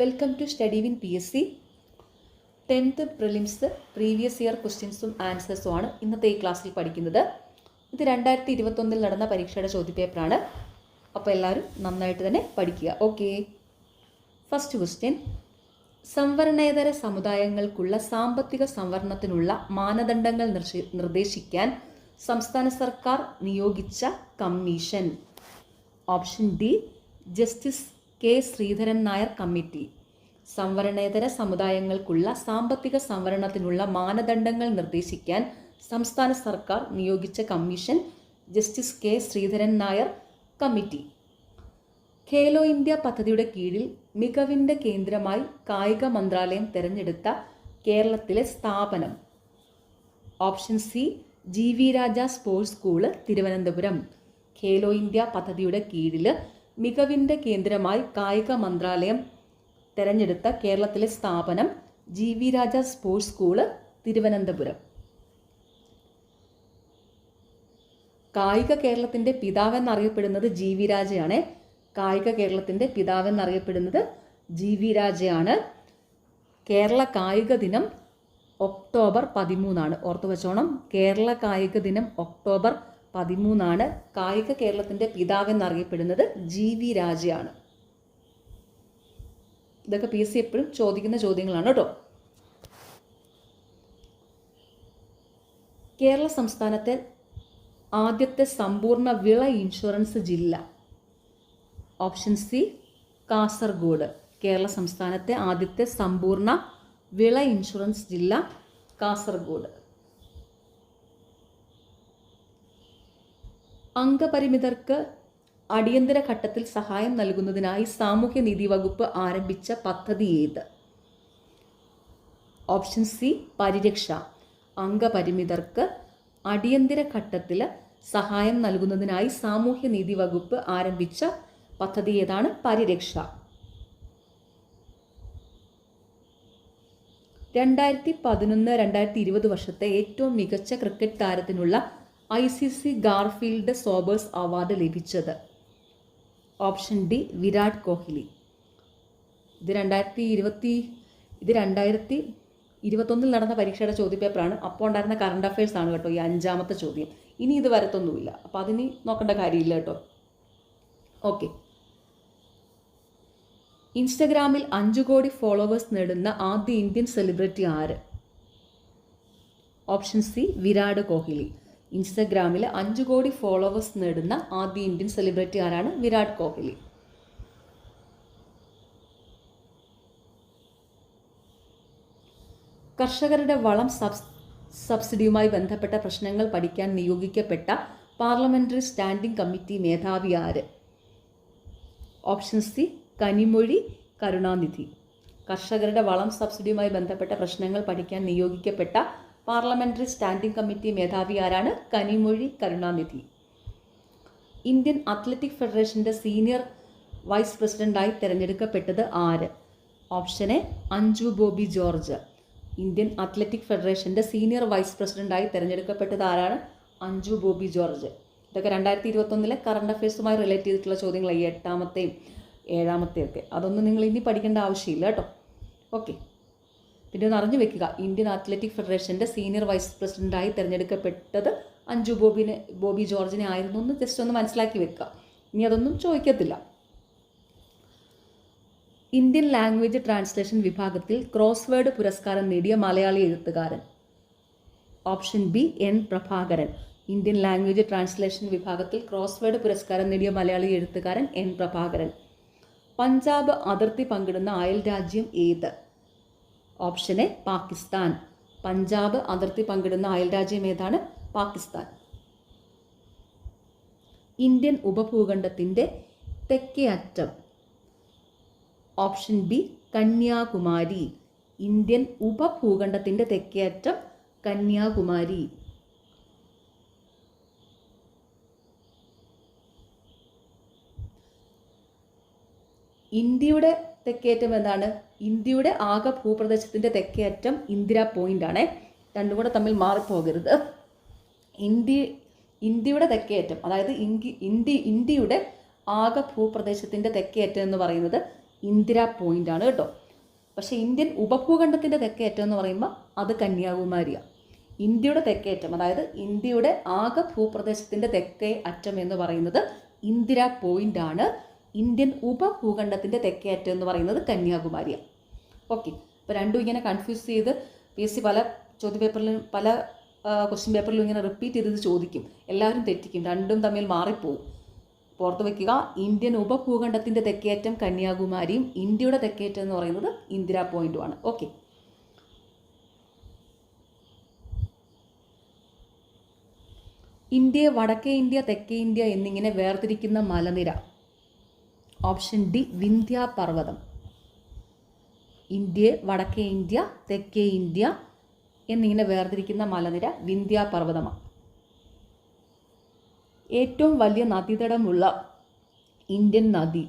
Welcome to study win PSC 10th prelims previous year ക്വസ്റ്റ്യൻസും ആൻസേഴ്സും ആണ് ഇന്നത്തെ ഈ ക്ലാസ്സിൽ പഠിക്കുന്നത്. ഇത് 2021 നടന്ന പരീക്ഷയുടെ ചോദ്യപേപ്പറാണ്. അപ്പോൾ എല്ലാവരും നന്നായിട്ട് തന്നെ പഠിക്കുക. Okay, first question. സംവരണേതര സമുദായങ്ങൾക്കുള്ള സാമ്പത്തിക സംവരണത്തിനുള്ള മാനദണ്ഡങ്ങൾ നിർദ്ദേശിക്കാൻ സംസ്ഥാന സർക്കാർ നിയോഗിച്ച commission. Option D, justice K Sreedharan Nair committee. സംവരണേതര സമുദായങ്ങൾക്കുള്ള സാമ്പത്തിക സംവരണത്തിനുള്ള മാനദണ്ഡങ്ങൾ നിർദ്ദേശിക്കാൻ സംസ്ഥാന സർക്കാർ നിയോഗിച്ച commission justice K Sreedharan Nair committee. Khelo India പദ്ധതിയുടെ കീഴിൽ മികവിൻ്റെ കേന്ദ്രമായി കായിക മന്ത്രാലയം തിരഞ്ഞെടുത്ത കേരളത്തിലെ സ്ഥാപനം. Option C, GV Raja sports school, Thiruvananthapuram. Khelo India പദ്ധതിയുടെ കീഴിൽ മികവിൻ്റെ കേന്ദ്രമായി കായിക മന്ത്രാലയം തിരഞ്ഞെടുത്ത കേരളത്തിലെ സ്ഥാപനം GV Raja sports school, Thiruvananthapuram. കായിക കേരളത്തിൻ്റെ പിതാവെന്നറിയപ്പെടുന്നത് GV രാജയാണ്. കായിക കേരളത്തിൻ്റെ പിതാവെന്നറിയപ്പെടുന്നത് GV രാജയാണ്. കേരള കായിക ദിനം ഒക്ടോബർ 13. ഓർത്തു വെച്ചോണം, കേരള കായിക ദിനം ഒക്ടോബർ 13. കായിക കേരളത്തിൻ്റെ പിതാവെന്നറിയപ്പെടുന്നത് GV രാജയാണ്. ഇതൊക്കെ PSC എപ്പോഴും ചോദിക്കുന്ന ചോദ്യങ്ങളാണ് കേട്ടോ. കേരള സംസ്ഥാനത്തെ ആദ്യത്തെ സമ്പൂർണ്ണ വിള ഇൻഷുറൻസ് ജില്ല. Option C, Kasaragod. കേരള സംസ്ഥാനത്തെ ആദ്യത്തെ സമ്പൂർണ്ണ വിള ഇൻഷുറൻസ് ജില്ല കാസർഗോഡ്. അംഗപരിമിതർക്ക് അടിയന്തര ഘട്ടത്തിൽ സഹായം നൽകുന്നതിനായി സാമൂഹ്യനീതി വകുപ്പ് ആരംഭിച്ച പദ്ധതി ഏത്? ഓപ്ഷൻ സി, പരിരക്ഷ. അംഗപരിമിതർക്ക് അടിയന്തര ഘട്ടത്തിൽ സഹായം നൽകുന്നതിനായി സാമൂഹ്യനീതി വകുപ്പ് ആരംഭിച്ച പദ്ധതി ഏതാണ്? പരിരക്ഷ. 2011-2020 വർഷത്തെ ഏറ്റവും മികച്ച ക്രിക്കറ്റ് താരത്തിനുള്ള ICC ഗാർഫീൽഡ് സോബേഴ്സ് അവാർഡ് ലഭിച്ചത്. Option D, Virat Kohli. ഇത് 2021 നടന്ന പരീക്ഷയുടെ ചോദ്യപേപ്പറാണ്. അപ്പോൾ ഉണ്ടായിരുന്ന കറണ്ട് അഫയേഴ്സ് ആണ് കേട്ടോ ഈ 5ാമത്തെ ചോദ്യം. ഇനി ഇത് വരത്തൊന്നുമില്ല, അപ്പോൾ അതിന് നോക്കേണ്ട കാര്യമില്ല കേട്ടോ. ഓക്കെ, ഇൻസ്റ്റഗ്രാമിൽ 5 കോടി ഫോളോവേഴ്സ് നേടുന്ന ആദ്യ ഇന്ത്യൻ സെലിബ്രിറ്റി ആര്? Option C, Virat Kohli. ഇൻസ്റ്റഗ്രാമിൽ 5 കോടി ഫോളോവേഴ്സ് നേടുന്ന ആദ്യ ഇന്ത്യൻ സെലിബ്രിറ്റി ആരാണ്? വിരാട് കോഹ്ലി. കർഷകരുടെ വളം സബ്സിഡിയുമായി ബന്ധപ്പെട്ട പ്രശ്നങ്ങൾ പഠിക്കാൻ നിയോഗിക്കപ്പെട്ട പാർലമെന്ററി സ്റ്റാൻഡിംഗ് കമ്മിറ്റി മേധാവി ആര്? Option C, Kanimozhi Karunanidhi. കർഷകരുടെ വളം സബ്സിഡിയുമായി ബന്ധപ്പെട്ട പ്രശ്നങ്ങൾ പഠിക്കാൻ നിയോഗിക്കപ്പെട്ട പാർലമെന്ററി സ്റ്റാൻഡിംഗ് കമ്മിറ്റി മേധാവി ആരാണ്? കനിമൊഴി കരുണാനിധി. ഇന്ത്യൻ അത്ലറ്റിക് ഫെഡറേഷൻ്റെ സീനിയർ വൈസ് പ്രസിഡന്റായി തിരഞ്ഞെടുക്കപ്പെട്ടത് ആര്? Option A, Anju Bobby George. Indian athletic ഫെഡറേഷൻ്റെ സീനിയർ വൈസ് പ്രസിഡന്റായി തിരഞ്ഞെടുക്കപ്പെട്ടത് ആരാണ്? അഞ്ജു ബോബി ജോർജ്. ഇതൊക്കെ 2021 കറണ്ട് അഫയേഴ്സുമായി റിലേറ്റ് ചെയ്തിട്ടുള്ള ചോദ്യങ്ങളാണ്. 8ാമത്തെയും 7ാമത്തെയും ഒക്കെ. അതൊന്നും നിങ്ങൾ ഇനി പഠിക്കേണ്ട ആവശ്യമില്ല കേട്ടോ. ഓക്കെ, പിന്നെ ഒന്ന് അറിഞ്ഞു വെക്കുക, ഇന്ത്യൻ അത്ലറ്റിക് ഫെഡറേഷൻ്റെ സീനിയർ വൈസ് പ്രസിഡന്റായി തിരഞ്ഞെടുക്കപ്പെട്ടത് അഞ്ജു ബോബി ജോർജിനെ ആയിരുന്നു എന്ന് ജസ്റ്റ് ഒന്ന് മനസ്സിലാക്കി വെക്കുക. ഇനി അതൊന്നും ചോദിക്കത്തില്ല. ഇന്ത്യൻ ലാംഗ്വേജ് ട്രാൻസ്ലേഷൻ വിഭാഗത്തിൽ ക്രോസ്വേഡ് പുരസ്കാരം നേടിയ മലയാളി എഴുത്തുകാരൻ. Option B, N Prabhakaran. Indian language translation വിഭാഗത്തിൽ ക്രോസ്വേഡ് പുരസ്കാരം നേടിയ മലയാളി എഴുത്തുകാരൻ N പ്രഭാകരൻ. പഞ്ചാബ് അതിർത്തി പങ്കിടുന്ന അയൽ രാജ്യം ഏത്? Option A, Pakistan. പഞ്ചാബ് അതിർത്തി പങ്കിടുന്ന അയൽ രാജ്യം ഏതാണ്? പാകിസ്ഥാൻ. ഇന്ത്യൻ ഉപഭൂഖണ്ഡത്തിൻ്റെ തെക്കേ അറ്റം. Option B, Kanyakumari. ഇന്ത്യൻ ഉപഭൂഖണ്ഡത്തിൻ്റെ തെക്കേ അറ്റം കന്യാകുമാരി. ഇന്ത്യയുടെ തെക്കേയറ്റം എന്താണ്? ഇന്ത്യയുടെ ആകെ ഭൂപ്രദേശത്തിൻ്റെ തെക്കേ അറ്റം ഇന്ദിര പോയിന്റ് ആണ്. രണ്ടും കൂടെ തമ്മിൽ മാറിപ്പോകരുത്. ഇന്ത്യയുടെ തെക്കേയറ്റം, അതായത് ഇന്ത്യയുടെ ആകെ ഭൂപ്രദേശത്തിൻ്റെ തെക്കേയറ്റം എന്ന് പറയുന്നത് ഇന്ദിരാ പോയിൻ്റ് ആണ് കേട്ടോ. പക്ഷേ ഇന്ത്യൻ ഉപഭൂഖണ്ഡത്തിൻ്റെ തെക്കേയറ്റം എന്ന് പറയുമ്പോൾ അത് കന്യാകുമാരിയാണ്. ഇന്ത്യയുടെ തെക്കേയറ്റം, അതായത് ഇന്ത്യയുടെ ആകെ ഭൂപ്രദേശത്തിൻ്റെ തെക്കേ അറ്റം എന്ന് പറയുന്നത് ഇന്ദിരാ പോയിൻ്റ് ആണ്. ഇന്ത്യൻ ഉപഭൂഖണ്ഡത്തിൻ്റെ തെക്കേയറ്റം എന്ന് പറയുന്നത് കന്യാകുമാരിയാണ്. ഓക്കെ, അപ്പോൾ രണ്ടും ഇങ്ങനെ കൺഫ്യൂസ് ചെയ്ത് PSC പല ചോദ്യപേപ്പറിലും പല ക്വസ്റ്റ്യൻ പേപ്പറിലും ഇങ്ങനെ റിപ്പീറ്റ് ചെയ്ത് ചോദിക്കും. എല്ലാവരും തെറ്റിക്കും, രണ്ടും തമ്മിൽ മാറിപ്പോവും. ഓർത്ത് വയ്ക്കുക, ഇന്ത്യൻ ഉപഭൂഖണ്ഡത്തിൻ്റെ തെക്കേയറ്റം കന്യാകുമാരിയും ഇന്ത്യയുടെ തെക്കേയറ്റം എന്ന് പറയുന്നത് ഇന്ദിരാ പോയിന്റുമാണ്. ഓക്കെ, ഇന്ത്യയെ വടക്കേ ഇന്ത്യ തെക്കേ ഇന്ത്യ എന്നിങ്ങനെ വേർതിരിക്കുന്ന മലനിര. Option D വിന്ധ്യാപർവ്വതം. ഇന്ത്യയെ വടക്കേ ഇന്ത്യ തെക്കേ ഇന്ത്യ എന്നിങ്ങനെ വേർതിരിക്കുന്ന മലനിര വിന്ധ്യാപർവ്വതമാണ്. ഏറ്റവും വലിയ നദീതടമുള്ള ഇന്ത്യൻ നദി.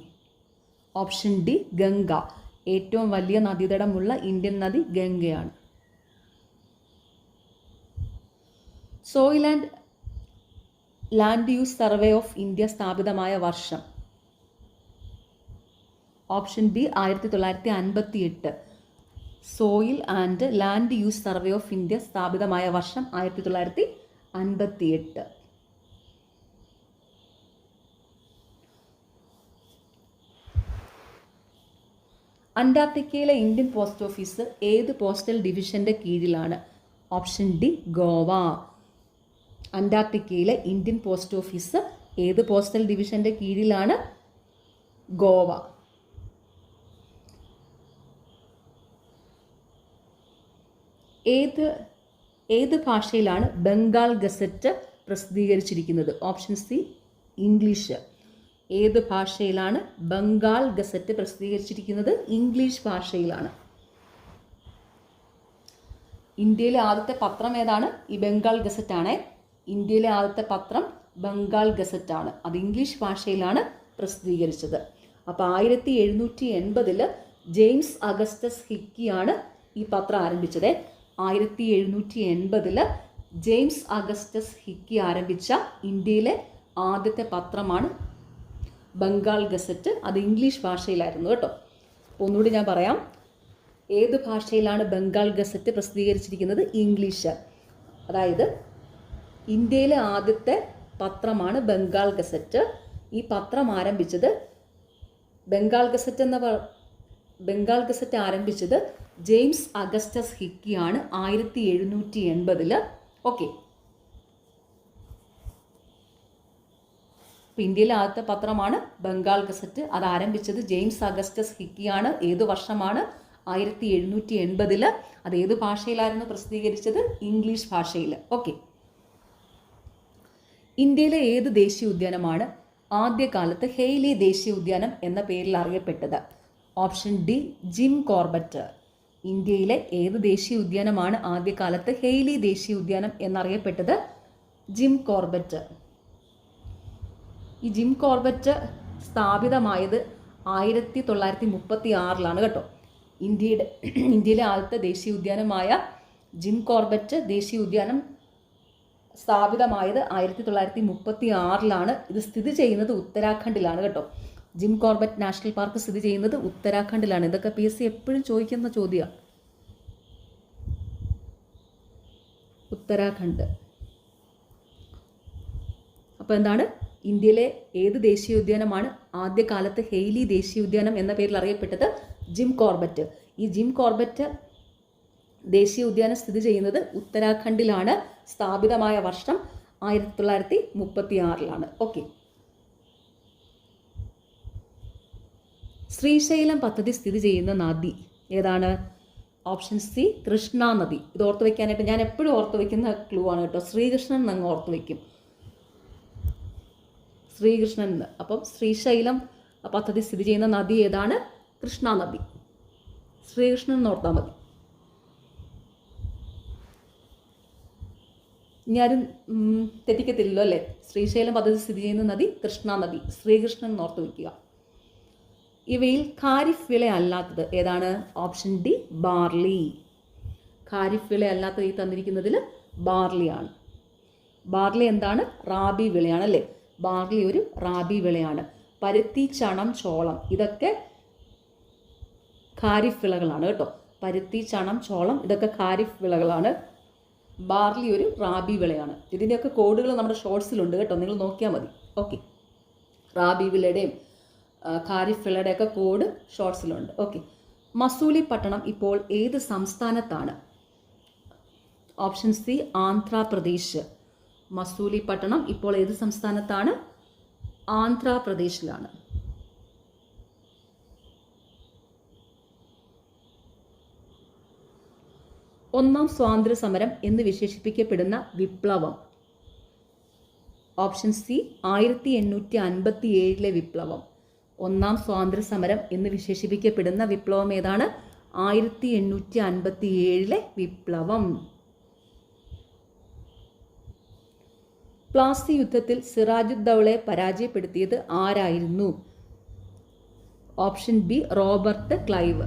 Option D Ganga. ഏറ്റവും വലിയ നദീതടമുള്ള ഇന്ത്യൻ നദി ഗംഗയാണ്. Soil and land use survey of India സ്ഥാപിതമായ വർഷം. Option B 1958. Soil and land use survey of India സ്ഥാപിതമായ വർഷം 1958. അന്റാർട്ടിക്കയിലെ ഇന്ത്യൻ പോസ്റ്റ് ഓഫീസ് ഏത് പോസ്റ്റൽ ഡിവിഷൻ്റെ കീഴിലാണ്? Option D Goa. അന്റാർട്ടിക്കയിലെ ഇന്ത്യൻ പോസ്റ്റ് ഓഫീസ് ഏത് പോസ്റ്റൽ ഡിവിഷൻ്റെ കീഴിലാണ്? ഗോവ. ഏത് ഭാഷയിലാണ് ബംഗാൾ ഗസറ്റ് പ്രസിദ്ധീകരിച്ചിരിക്കുന്നത്? Option C English. ഏത് ഭാഷയിലാണ് ബംഗാൾ ഗസറ്റ് പ്രസിദ്ധീകരിച്ചിരിക്കുന്നത്? ഇംഗ്ലീഷ് ഭാഷയിലാണ്. ഇന്ത്യയിലെ ആദ്യത്തെ പത്രം ഏതാണ്? ഈ ബംഗാൾ ഗസറ്റാണ്. ഇന്ത്യയിലെ ആദ്യത്തെ പത്രം ബംഗാൾ ഗസറ്റാണ്. അത് ഇംഗ്ലീഷ് ഭാഷയിലാണ് പ്രസിദ്ധീകരിച്ചത്. അപ്പോൾ 1780 ജെയിംസ് അഗസ്റ്റസ് ഹിക്കിയാണ് ഈ പത്രം ആരംഭിച്ചത്. 1780 ജെയിംസ് അഗസ്റ്റസ് ഹിക്കി ആരംഭിച്ച ഇന്ത്യയിലെ ആദ്യത്തെ പത്രമാണ് ബംഗാൾ ഗസറ്റ്. അത് ഇംഗ്ലീഷ് ഭാഷയിലായിരുന്നു കേട്ടോ. അപ്പോൾ ഒന്നുകൂടി ഞാൻ പറയാം, ഏത് ഭാഷയിലാണ് ബംഗാൾ ഗസറ്റ് പ്രസിദ്ധീകരിച്ചിരിക്കുന്നത്? ഇംഗ്ലീഷ്. അതായത് ഇന്ത്യയിലെ ആദ്യത്തെ പത്രമാണ് ബംഗാൾ ഗസറ്റ്. ഈ പത്രം ആരംഭിച്ചത് ബംഗാൾ ഗസറ്റ് ആരംഭിച്ചത് ജെയിംസ് അഗസ്റ്റസ് ഹിക്കിയാണ് 1780. ഓക്കെ, ഇന്ത്യയിലെ ആദ്യത്തെ പത്രമാണ് ബംഗാൾ ഗസറ്റ്. അത് ആരംഭിച്ചത് ജെയിംസ് അഗസ്റ്റസ് ഹിക്കിയാണ്. ഏത് വർഷമാണ്? 1780. അത് ഏത് ഭാഷയിലായിരുന്നു പ്രസിദ്ധീകരിച്ചത്? ഇംഗ്ലീഷ് ഭാഷയിൽ. ഓക്കെ, ഇന്ത്യയിലെ ഏത് ദേശീയ ഉദ്യാനമാണ് ആദ്യകാലത്ത് ഹെയ്ലി ദേശീയ ഉദ്യാനം എന്ന പേരിൽ അറിയപ്പെട്ടത്? Option D Jim Corbett. ഇന്ത്യയിലെ ഏത് ദേശീയ ഉദ്യാനമാണ് ആദ്യകാലത്ത് ഹെയ്ലി ദേശീയ ഉദ്യാനം എന്നറിയപ്പെട്ടത്? Jim Corbett. ഈ ജിം കോർബറ്റ് സ്ഥാപിതമായത് 1936 കേട്ടോ. ഇന്ത്യയിലെ ആദ്യത്തെ ദേശീയ ഉദ്യാനമായ ജിം കോർബറ്റ് ദേശീയ ഉദ്യാനം സ്ഥാപിതമായത് 1936. ഇത് സ്ഥിതി ചെയ്യുന്നത് ഉത്തരാഖണ്ഡിലാണ് കേട്ടോ. ജിം കോർബറ്റ് നാഷണൽ പാർക്ക് സ്ഥിതി ചെയ്യുന്നത് ഉത്തരാഖണ്ഡിലാണ്. ഇതൊക്കെ PSC എപ്പോഴും ചോദിക്കുന്ന ചോദ്യമാണ്. ഉത്തരാഖണ്ഡ്. അപ്പോൾ എന്താണ്? ഇന്ത്യയിലെ ഏത് ദേശീയ ഉദ്യാനമാണ് ആദ്യകാലത്ത് ഹെയ്ലി ദേശീയ ഉദ്യാനം എന്ന പേരിൽ അറിയപ്പെട്ടത്? Gym Corbett. ഈ ജിം കോർബറ്റ് ദേശീയ ഉദ്യാനം സ്ഥിതി ചെയ്യുന്നത് ഉത്തരാഖണ്ഡിലാണ്. സ്ഥാപിതമായ വർഷം 1936. ഓക്കെ, ശ്രീശൈലം പദ്ധതി സ്ഥിതി ചെയ്യുന്ന നദി ഏതാണ്? ഓപ്ഷൻ സി കൃഷ്ണ നദി. ഇത് ഓർത്ത് വയ്ക്കാനായിട്ട് ഞാൻ എപ്പോഴും ഓർത്ത് വയ്ക്കുന്ന ക്ലൂ ആണ് കേട്ടോ. ശ്രീകൃഷ്ണൻ എന്നങ്ങ് ഓർത്ത് വയ്ക്കും. ശ്രീകൃഷ്ണൻ. അപ്പം ശ്രീശൈലം പദ്ധതി സ്ഥിതി ചെയ്യുന്ന നദി ഏതാണ്? കൃഷ്ണ നദി. ശ്രീകൃഷ്ണൻ എന്ന് ഓർത്താൽ മതി. ഞാനും തെറ്റിക്കത്തില്ലല്ലോ അല്ലേ? ശ്രീശൈലം പദ്ധതി സ്ഥിതി ചെയ്യുന്ന നദി കൃഷ്ണ നദി. ശ്രീകൃഷ്ണൻ എന്ന് ഓർത്ത് വയ്ക്കുക. ഇവയിൽ ഖാരിഫ് വിള അല്ലാത്തത് ഏതാണ്? Option D barley. ഖാരിഫ് വിള അല്ലാത്തത് ഈ തന്നിരിക്കുന്നതിൽ ബാർലിയാണ്. ബാർലി എന്താണ്? റാബി വിളയാണ് അല്ലേ? ബാർലി ഒരു റാബി വിളയാണ്. പരുത്തി, ചണം, ചോളം ഇതൊക്കെ ഖാരിഫ് വിളകളാണ് കേട്ടോ. പരുത്തി, ചണം, ചോളം ഇതൊക്കെ ഖാരിഫ് വിളകളാണ്. ബാർലി ഒരു റാബി വിളയാണ്. ഇതിൻ്റെയൊക്കെ കോഡുകൾ നമ്മുടെ ഷോർട്സിലുണ്ട് കേട്ടോ, നിങ്ങൾ നോക്കിയാൽ മതി. ഓക്കെ, റാബി വിളയുടെയും ഖാരിഫ് വിളയുടെയൊക്കെ കോഡ് ഷോർട്സിലുണ്ട്. ഓക്കെ, മസൂലിപട്ടണം ഇപ്പോൾ ഏത് സംസ്ഥാനത്താണ്? Option C Andhra Pradesh. മസൂലിപട്ടണം ഇപ്പോൾ ഏത് സംസ്ഥാനത്താണ്? ആന്ധ്രാപ്രദേശിലാണ്. ഒന്നാം സ്വാതന്ത്ര്യ സമരം എന്ന് വിശേഷിപ്പിക്കപ്പെടുന്ന വിപ്ലവം? ഓപ്ഷൻ സി 1857 വിപ്ലവം. ഒന്നാം സ്വാതന്ത്ര്യ സമരം എന്ന് വിശേഷിപ്പിക്കപ്പെടുന്ന വിപ്ലവം ഏതാണ്? 1857 വിപ്ലവം. പ്ലാസി യുദ്ധത്തിൽ സിറാജുദ്ദൗളയെ പരാജയപ്പെടുത്തിയത് ആരായിരുന്നു? Option B Robert Clive.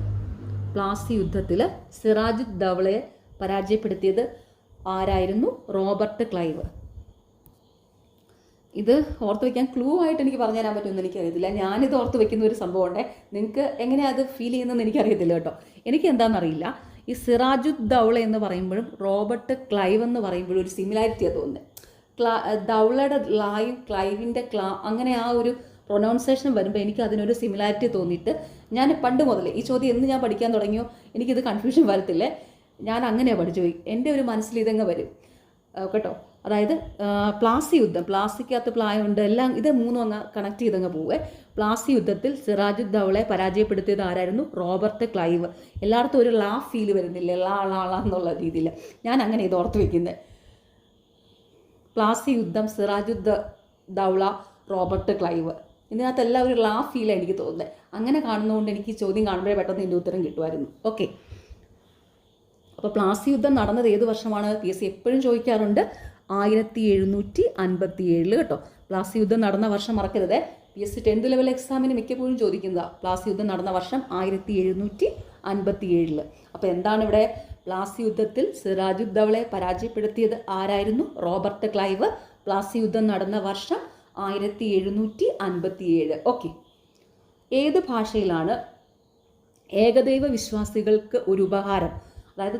Plassey യുദ്ധത്തിൽ സിറാജുദ്ദൗളയെ പരാജയപ്പെടുത്തിയത് ആരായിരുന്നു? Robert Clive. ഇത് ഓർത്ത് വയ്ക്കാൻ ക്ലൂ ആയിട്ട് എനിക്ക് പറഞ്ഞു തരാൻ പറ്റുമെന്ന് എനിക്കറിയത്തില്ല. ഞാനിത് ഓർത്ത് വയ്ക്കുന്ന ഒരു സംഭവമുണ്ട്. നിങ്ങൾക്ക് എങ്ങനെയാണ് അത് ഫീൽ ചെയ്യുന്നതെന്ന് എനിക്കറിയത്തില്ല കേട്ടോ. എനിക്ക് എന്താണെന്നറിയില്ല, ഈ സിറാജുദ്ദൗള എന്ന് പറയുമ്പോഴും റോബർട്ട് ക്ലൈവ് എന്ന് പറയുമ്പോഴും ഒരു സിമിലാരിറ്റിയാണ് തോന്നുന്നത്. ദൗളയുടെ ലായും ക്ലൈവിൻ്റെ അങ്ങനെ ആ ഒരു പ്രൊനൗൺസിയേഷൻ വരുമ്പോൾ എനിക്ക് അതിനൊരു സിമിലാരിറ്റി തോന്നിയിട്ട് ഞാൻ പണ്ട് മുതലേ ഈ ചോദ്യം എന്ന് ഞാൻ പഠിക്കാൻ തുടങ്ങിയോ എനിക്കിത് കൺഫ്യൂഷൻ വരത്തില്ലേ. ഞാൻ അങ്ങനെയാണ് പഠിച്ചു പോയി. എൻ്റെ ഒരു മനസ്സിൽ ഇതങ്ങ് വരും കേട്ടോ. അതായത് പ്ലാസി യുദ്ധം, പ്ലാസിക്കകത്ത് പ്ലായുണ്ട്, എല്ലാം ഇത് മൂന്നും അങ്ങ് കണക്ട് ചെയ്തങ്ങ് പോവേ. പ്ലാസി യുദ്ധത്തിൽ സിറാജുദ്ദൗളയെ പരാജയപ്പെടുത്തിയത് ആരായിരുന്നു? Robert Clive. എല്ലായിടത്തും ഒരു ലാ ഫീൽ വരുന്നില്ലേ, ലാ എന്നുള്ള രീതിയിൽ. ഞാൻ അങ്ങനെ ഇത് ഓർത്ത് വയ്ക്കുന്നത്. പ്ലാസി യുദ്ധം, സിറാജുദ്ദൗള, റോബർട്ട് ക്ലൈവ്, ഇതിനകത്തെല്ലാം ഒരു ലാ ഫീലാണ് എനിക്ക് തോന്നുന്നത്. അങ്ങനെ കാണുന്നതുകൊണ്ട് എനിക്ക് ചോദ്യം കാണുമ്പോഴേ പെട്ടെന്ന് ഇതിൻ്റെ ഉത്തരം കിട്ടുമായിരുന്നു. ഓക്കെ, അപ്പോൾ പ്ലാസി യുദ്ധം നടന്നത് ഏത് വർഷമാണ്? PSC എപ്പോഴും ചോദിക്കാറുണ്ട്. 1757 കേട്ടോ. പ്ലാസി യുദ്ധം നടന്ന വർഷം മറക്കരുത്. PSC 10th ലെവൽ എക്സാമിന് മിക്കപ്പോഴും ചോദിക്കുന്നതാണ്. പ്ലാസി യുദ്ധം നടന്ന വർഷം 1757. അപ്പോൾ എന്താണ് ഇവിടെ? പ്ലാസി യുദ്ധത്തിൽ സിറാജുദ്ദൗളയെ പരാജയപ്പെടുത്തിയത് ആരായിരുന്നു? Robert Clive. പ്ലാസി യുദ്ധം നടന്ന വർഷം 1757. ഓക്കെ, ഏത് ഭാഷയിലാണ് ഏകദൈവ വിശ്വാസികൾക്ക് ഒരു ഉപഹാരം, അതായത്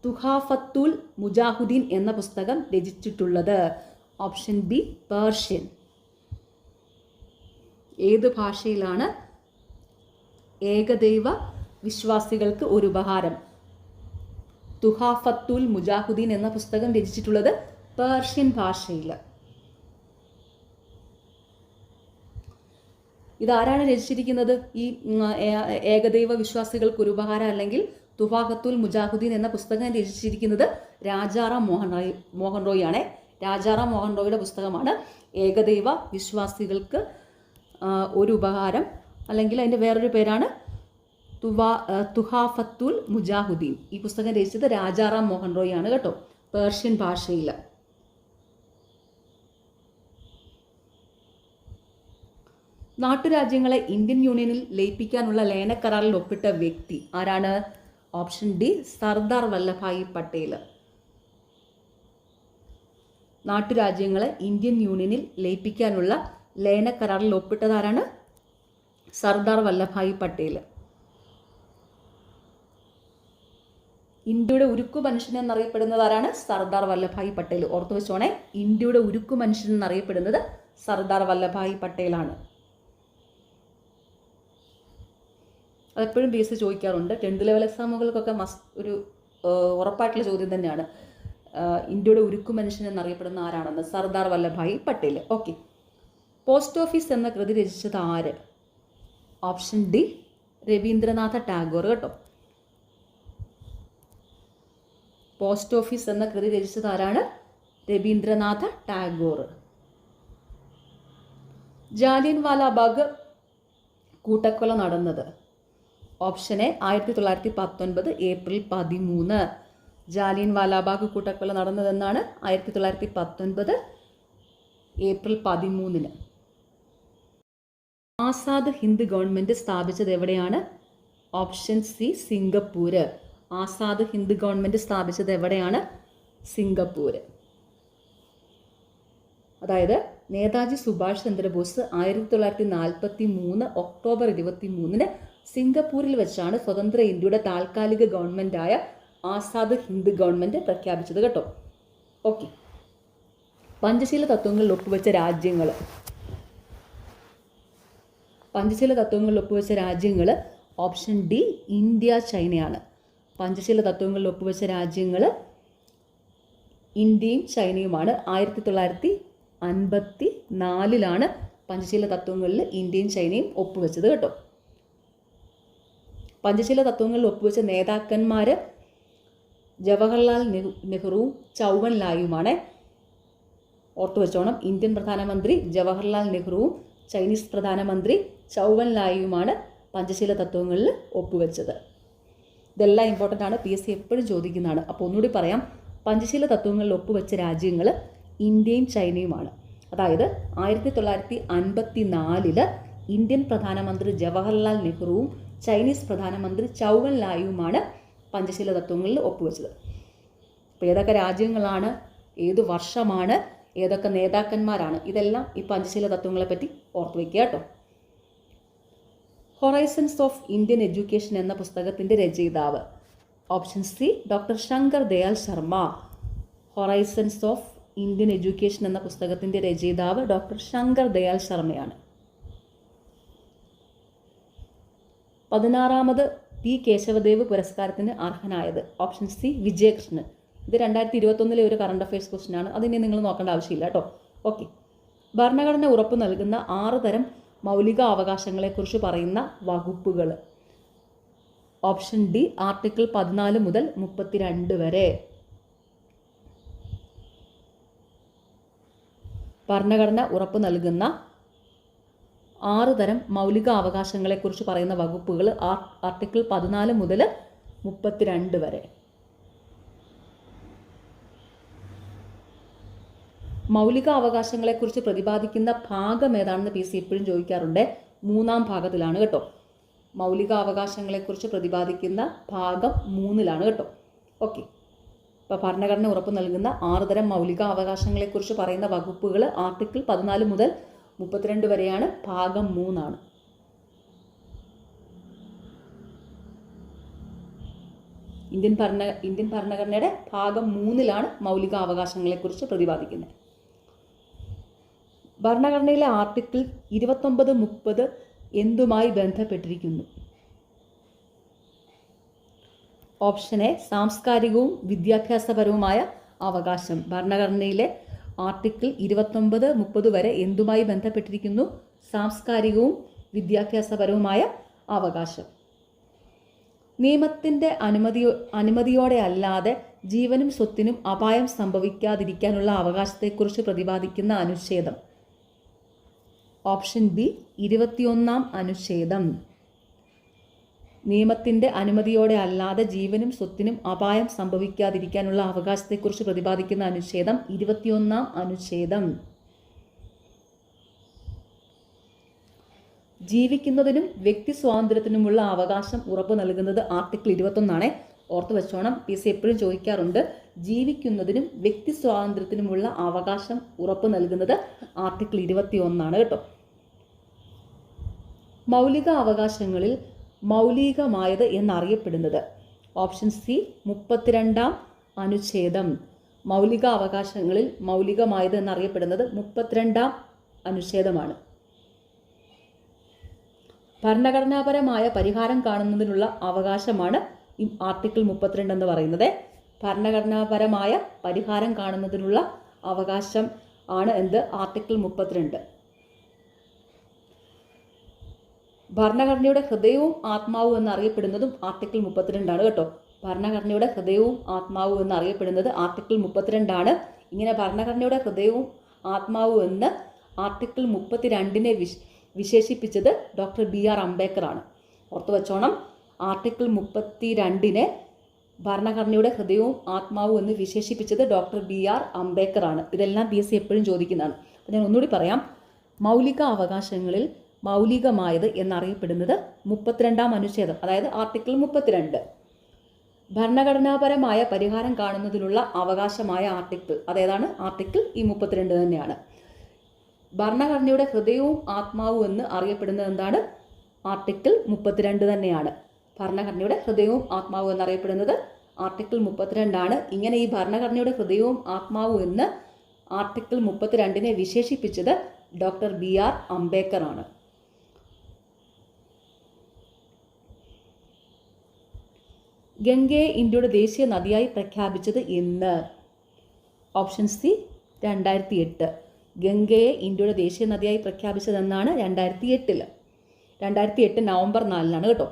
തുഹാഫത്തുൽ മുജാഹിദീൻ എന്ന പുസ്തകം രചിച്ചിട്ടുള്ളത്? Option B Persian. ഏത് ഭാഷയിലാണ് ഏകദൈവ വിശ്വാസികൾക്ക് ഒരു ഉപഹാരം, തുഹാഫത്തുൽ മുജാഹിദീൻ എന്ന പുസ്തകം രചിച്ചിട്ടുള്ളത്? പേർഷ്യൻ ഭാഷയിൽ. ഇതാരാണ് രചിച്ചിരിക്കുന്നത്? ഈ ഏകദൈവ വിശ്വാസികൾക്ക് ഒരു ഉപഹാരം അല്ലെങ്കിൽ തുഹാഫത്തുൽ മുജാഹിദീൻ എന്ന പുസ്തകം രചിച്ചിരിക്കുന്നത് രാജാറാം മോഹൻ റോയ് ആണ്. രാജാറാം മോഹൻ റോയുടെ പുസ്തകമാണ് ഏകദൈവ വിശ്വാസികൾക്ക് ഒരു ഉപഹാരം, അല്ലെങ്കിൽ അതിൻ്റെ വേറൊരു പേരാണ് തുഹാഫത്തുൽ മുജാഹിദീൻ. ഈ പുസ്തകം രചിച്ചത് രാജാറാം മോഹൻ റോയ് ആണ് കേട്ടോ, പേർഷ്യൻ ഭാഷയിൽ. നാട്ടുരാജ്യങ്ങളെ ഇന്ത്യൻ യൂണിയനിൽ ലയിപ്പിക്കാനുള്ള ലയനക്കരാറിൽ ഒപ്പിട്ട വ്യക്തി ആരാണ്? Option D Sardar Vallabhbhai Patel. നാട്ടുരാജ്യങ്ങളെ ഇന്ത്യൻ യൂണിയനിൽ ലയിപ്പിക്കാനുള്ള ലയനക്കരാറിൽ ഒപ്പിട്ടത് ആരാണ്? സർദാർ വല്ലഭായ് പട്ടേൽ. ഇന്ത്യയുടെ ഉരുക്കു മനുഷ്യൻ എന്നറിയപ്പെടുന്നത് ആരാണ്? സർദാർ വല്ലഭായ് പട്ടേൽ. ഓർത്തു വെച്ചോണേ, ഇന്ത്യയുടെ ഉരുക്കു മനുഷ്യൻ എന്നറിയപ്പെടുന്നത് സർദാർ വല്ലഭായ് പട്ടേലാണ്. അതെപ്പോഴും PSC ചോദിക്കാറുണ്ട്. 10th ലെവൽ എക്സാമുകൾക്കൊക്കെ ഒരു ഉറപ്പായിട്ടുള്ള ചോദ്യം തന്നെയാണ്. ഇന്ത്യയുടെ ഉരുക്കു മനുഷ്യൻ എന്നറിയപ്പെടുന്ന ആരാണെന്ന്? Sardar Vallabhbhai Patel. Okay, post office എന്ന കൃതി രചിച്ചത് ആര്? ഓപ്ഷൻ ഡി രവീന്ദ്രനാഥ ടാഗോർ കേട്ടോ. പോസ്റ്റ് ഓഫീസ് എന്ന കൃതി രചിച്ചത് ആരാണ്? രവീന്ദ്രനാഥ ടാഗോർ. ജാലിയൻവാലാബാഗ് കൂട്ടക്കൊല നടന്നത്? Option A 1919 April 13. ജാലിയൻവാലാബാഗ് കൂട്ടക്കൊല നടന്നതെന്നാണ്? 1919 ഏപ്രിൽ 13. ആസാദ് ഹിന്ദ് ഗവൺമെൻറ് സ്ഥാപിച്ചത് എവിടെയാണ്? Option C Singapore. Azad Hind government സ്ഥാപിച്ചത് എവിടെയാണ്? സിംഗപ്പൂർ. അതായത് നേതാജി സുഭാഷ് ചന്ദ്രബോസ് 1943 ഒക്ടോബർ 23 സിംഗപ്പൂരിൽ വെച്ചാണ് സ്വതന്ത്ര ഇന്ത്യയുടെ താൽക്കാലിക ഗവൺമെൻറ്റായ ആസാദ് ഹിന്ദ് ഗവൺമെൻറ് പ്രഖ്യാപിച്ചത് കേട്ടോ. ഓക്കെ, പഞ്ചശീല തത്വങ്ങളിൽ ഒപ്പുവെച്ച രാജ്യങ്ങൾ. പഞ്ചശീല തത്വങ്ങളിൽ ഒപ്പുവെച്ച രാജ്യങ്ങൾ ഓപ്ഷൻ ഡി ഇന്ത്യ, ചൈനയാണ്. പഞ്ചശീല തത്വങ്ങളിൽ ഒപ്പുവെച്ച രാജ്യങ്ങൾ ഇന്ത്യയും ചൈനയുമാണ്. 1954 പഞ്ചശീല തത്വങ്ങളിൽ ഇന്ത്യയും ചൈനയും ഒപ്പുവെച്ചത് കേട്ടോ. പഞ്ചശീല തത്വങ്ങളിൽ ഒപ്പുവെച്ച നേതാക്കന്മാർ ജവഹർലാൽ നെഹ്റുവും ചൗവൻലായുമാണ്. ഓർത്തു വെച്ചോണം, ഇന്ത്യൻ പ്രധാനമന്ത്രി ജവഹർലാൽ നെഹ്റുവും ചൈനീസ് പ്രധാനമന്ത്രി ചൗവൻലായുമാണ് പഞ്ചശീല തത്വങ്ങളിൽ ഒപ്പുവെച്ചത്. ഇതെല്ലാം ഇമ്പോർട്ടൻ്റ് ആണ്, PSC എപ്പോഴും ചോദിക്കുന്നതാണ്. അപ്പോൾ ഒന്നുകൂടി പറയാം, പഞ്ചശീല തത്വങ്ങളിൽ ഒപ്പുവെച്ച രാജ്യങ്ങൾ ഇന്ത്യയും ചൈനയുമാണ്. അതായത് 1954 ഇന്ത്യൻ പ്രധാനമന്ത്രി ജവഹർലാൽ നെഹ്റുവും ചൈനീസ് പ്രധാനമന്ത്രി ചൗവൻലായുമാണ് പഞ്ചശീല തത്വങ്ങളിൽ ഒപ്പുവെച്ചത്. അപ്പോൾ ഏതൊക്കെ രാജ്യങ്ങളാണ്, ഏത് വർഷമാണ്, ഏതൊക്കെ നേതാക്കന്മാരാണ്, ഇതെല്ലാം ഈ പഞ്ചശീല തത്വങ്ങളെ പറ്റി ഓർത്തു വയ്ക്കുക കേട്ടോ. ഹൊറൈസൺസ് ഓഫ് ഇന്ത്യൻ എഡ്യൂക്കേഷൻ എന്ന പുസ്തകത്തിൻ്റെ രചയിതാവ് option C doctor Shankar Dayal Sharma. Horizons of Indian education എന്ന പുസ്തകത്തിൻ്റെ രചയിതാവ് ഡോക്ടർ ശങ്കർ ദയാൽ ശർമ്മയാണ്. 16ാമത് പി കേശവദേവ് പുരസ്കാരത്തിന് അർഹനായത് ഓപ്ഷൻ സി വിജയകൃഷ്ണൻ. ഇത് 2021 ഒരു കറണ്ട് അഫയേഴ്സ് ക്വസ്റ്റ്യൻ ആണ്, അതിനെ നിങ്ങൾ നോക്കേണ്ട ആവശ്യമില്ല കേട്ടോ. ഓക്കെ, ഭരണഘടന ഉറപ്പ് നൽകുന്ന 6 തരം മൗലിക അവകാശങ്ങളെക്കുറിച്ച് പറയുന്ന വകുപ്പുകൾ ഓപ്ഷൻ ഡി ആർട്ടിക്കിൾ 14 മുതൽ 32 വരെ. ഭരണഘടന ഉറപ്പ് നൽകുന്ന 6 തരം മൗലിക അവകാശങ്ങളെക്കുറിച്ച് പറയുന്ന വകുപ്പുകൾ ആർട്ടിക്കിൾ 14 മുതൽ 32 വരെ. മൗലിക അവകാശങ്ങളെക്കുറിച്ച് പ്രതിപാദിക്കുന്ന ഭാഗം ഏതാണെന്ന് PSC എപ്പോഴും ചോദിക്കാറുണ്ട്. 3ാം ഭാഗത്തിലാണ് കേട്ടോ. മൗലിക അവകാശങ്ങളെക്കുറിച്ച് പ്രതിപാദിക്കുന്ന ഭാഗം 3ലാണ് കേട്ടോ. ഓക്കെ, ഇപ്പോൾ ഭരണഘടന ഉറപ്പ് നൽകുന്ന 6 തരം മൗലിക അവകാശങ്ങളെക്കുറിച്ച് പറയുന്ന വകുപ്പുകൾ ആർട്ടിക്കിൾ 14 മുതൽ 32 വരെയാണ്. ഭാഗം 3ആണ്. ഇന്ത്യൻ ഭരണഘടനയുടെ ഭാഗം 3ലാണ് മൗലിക അവകാശങ്ങളെക്കുറിച്ച് പ്രതിപാദിക്കുന്നത്. ഭരണഘടനയിലെ ആർട്ടിക്കിൾ 29, 30 എന്തുമായി ബന്ധപ്പെട്ടിരിക്കുന്നു? ഓപ്ഷൻ എ സാംസ്കാരികവും വിദ്യാഭ്യാസപരവുമായ അവകാശം. ഭരണഘടനയിലെ ആർട്ടിക്കിൾ 29, 30 വരെ എന്തുമായി ബന്ധപ്പെട്ടിരിക്കുന്നു? സാംസ്കാരികവും വിദ്യാഭ്യാസപരവുമായ അവകാശം. നിയമത്തിൻ്റെ അനുമതിയോടെ അല്ലാതെ ജീവനും സ്വത്തിനും അപായം സംഭവിക്കാതിരിക്കാനുള്ള അവകാശത്തെക്കുറിച്ച് പ്രതിപാദിക്കുന്ന അനുച്ഛേദം. ഓപ്ഷൻ ബി 21ാം അനുച്ഛേദം. നിയമത്തിൻ്റെ അനുമതിയോടെ അല്ലാതെ ജീവനും സ്വത്തിനും അപായം സംഭവിക്കാതിരിക്കാനുള്ള അവകാശത്തെക്കുറിച്ച് പ്രതിപാദിക്കുന്ന അനുച്ഛേദം 21ാം അനുച്ഛേദം. ജീവിക്കുന്നതിനും വ്യക്തി സ്വാതന്ത്ര്യത്തിനുമുള്ള അവകാശം ഉറപ്പു നൽകുന്നത് ആർട്ടിക്കിൾ 21 ഓർത്തു വെച്ചോണം. PSC എപ്പോഴും ചോദിക്കാറുണ്ട്. ജീവിക്കുന്നതിനും വ്യക്തി സ്വാതന്ത്ര്യത്തിനുമുള്ള അവകാശം ഉറപ്പു നൽകുന്നത് ആർട്ടിക്കിൾ 21 കേട്ടോ. മൗലിക അവകാശങ്ങളിൽ മൗലികമായത് എന്നറിയപ്പെടുന്നത് ഓപ്ഷൻ സി 32ാം അനുച്ഛേദം. മൗലിക അവകാശങ്ങളിൽ മൗലികമായത് എന്നറിയപ്പെടുന്നത് 32ാം അനുച്ഛേദമാണ്. ഭരണഘടനാപരമായ പരിഹാരം കാണുന്നതിനുള്ള അവകാശമാണ് ഈ ആർട്ടിക്കിൾ 32 എന്ന് പറയുന്നത്. ഭരണഘടനാപരമായ പരിഹാരം കാണുന്നതിനുള്ള അവകാശം ആണ് എന്ത്? ആർട്ടിക്കിൾ 32. ഭരണഘടനയുടെ ഹൃദയവും ആത്മാവും എന്നറിയപ്പെടുന്നതും ആർട്ടിക്കിൾ 32 കേട്ടോ. ഭരണഘടനയുടെ ഹൃദയവും ആത്മാവും എന്നറിയപ്പെടുന്നത് ആർട്ടിക്കിൾ 32. ഇങ്ങനെ ഭരണഘടനയുടെ ഹൃദയവും ആത്മാവും എന്ന് ആർട്ടിക്കിൾ 32 വിശേഷിപ്പിച്ചത് ഡോക്ടർ BR അംബേദ്കർ ആണ്. ഓർത്തു വച്ചോണം, ആർട്ടിക്കിൾ 32 ഭരണഘടനയുടെ ഹൃദയവും ആത്മാവും എന്ന് വിശേഷിപ്പിച്ചത് ഡോക്ടർ BR അംബേദ്കർ ആണ്. ഇതെല്ലാം PSC എപ്പോഴും ചോദിക്കുന്നതാണ്. അപ്പോൾ ഞാൻ ഒന്നുകൂടി പറയാം. മൗലിക അവകാശങ്ങളിൽ മൗലികമായത് എന്നറിയപ്പെടുന്നത് 32ാം അനുച്ഛേദം, അതായത് ആർട്ടിക്കിൾ 32. ഭരണഘടനാപരമായ പരിഹാരം കാണുന്നതിനുള്ള അവകാശമായ ആർട്ടിക്കിൾ അതേതാണ്? ആർട്ടിക്കിൾ 32 തന്നെയാണ്. ഭരണഘടനയുടെ ഹൃദയവും ആത്മാവും എന്ന് അറിയപ്പെടുന്നത് എന്താണ്? ആർട്ടിക്കിൾ 32 തന്നെയാണ്. ഭരണഘടനയുടെ ഹൃദയവും ആത്മാവും എന്നറിയപ്പെടുന്നത് ആർട്ടിക്കിൾ 32 ഇങ്ങനെ ഈ ഭരണഘടനയുടെ ഹൃദയവും ആത്മാവും എന്ന് ആർട്ടിക്കിൾ 32 വിശേഷിപ്പിച്ചത് ഡോക്ടർ BR അംബേദ്കർ ആണ്. ഗംഗയെ ഇന്ത്യയുടെ ദേശീയ നദിയായി പ്രഖ്യാപിച്ചത് എന്ന്? Option C 2008. ഗംഗയെ ഇന്ത്യയുടെ ദേശീയ നദിയായി പ്രഖ്യാപിച്ചതെന്നാണ് 2008. 2008 നവംബർ 4 കേട്ടോ.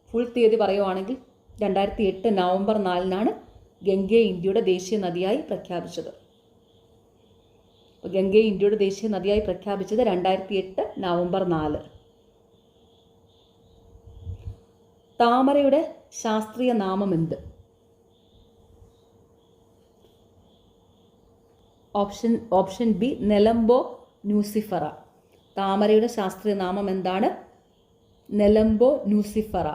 ഫുൾ തീയതി പറയുവാണെങ്കിൽ 2008 നവംബർ 4 ഗംഗയെ ഇന്ത്യയുടെ ദേശീയ നദിയായി പ്രഖ്യാപിച്ചത്. ഗംഗയെ ഇന്ത്യയുടെ ദേശീയ നദിയായി പ്രഖ്യാപിച്ചത് 2008 നവംബർ 4. താമരയുടെ ശാസ്ത്രീയ നാമം എന്ത്? Option B Nelumbo nucifera. താമരയുടെ ശാസ്ത്രീയ നാമം എന്താണ്? Nelumbo nucifera.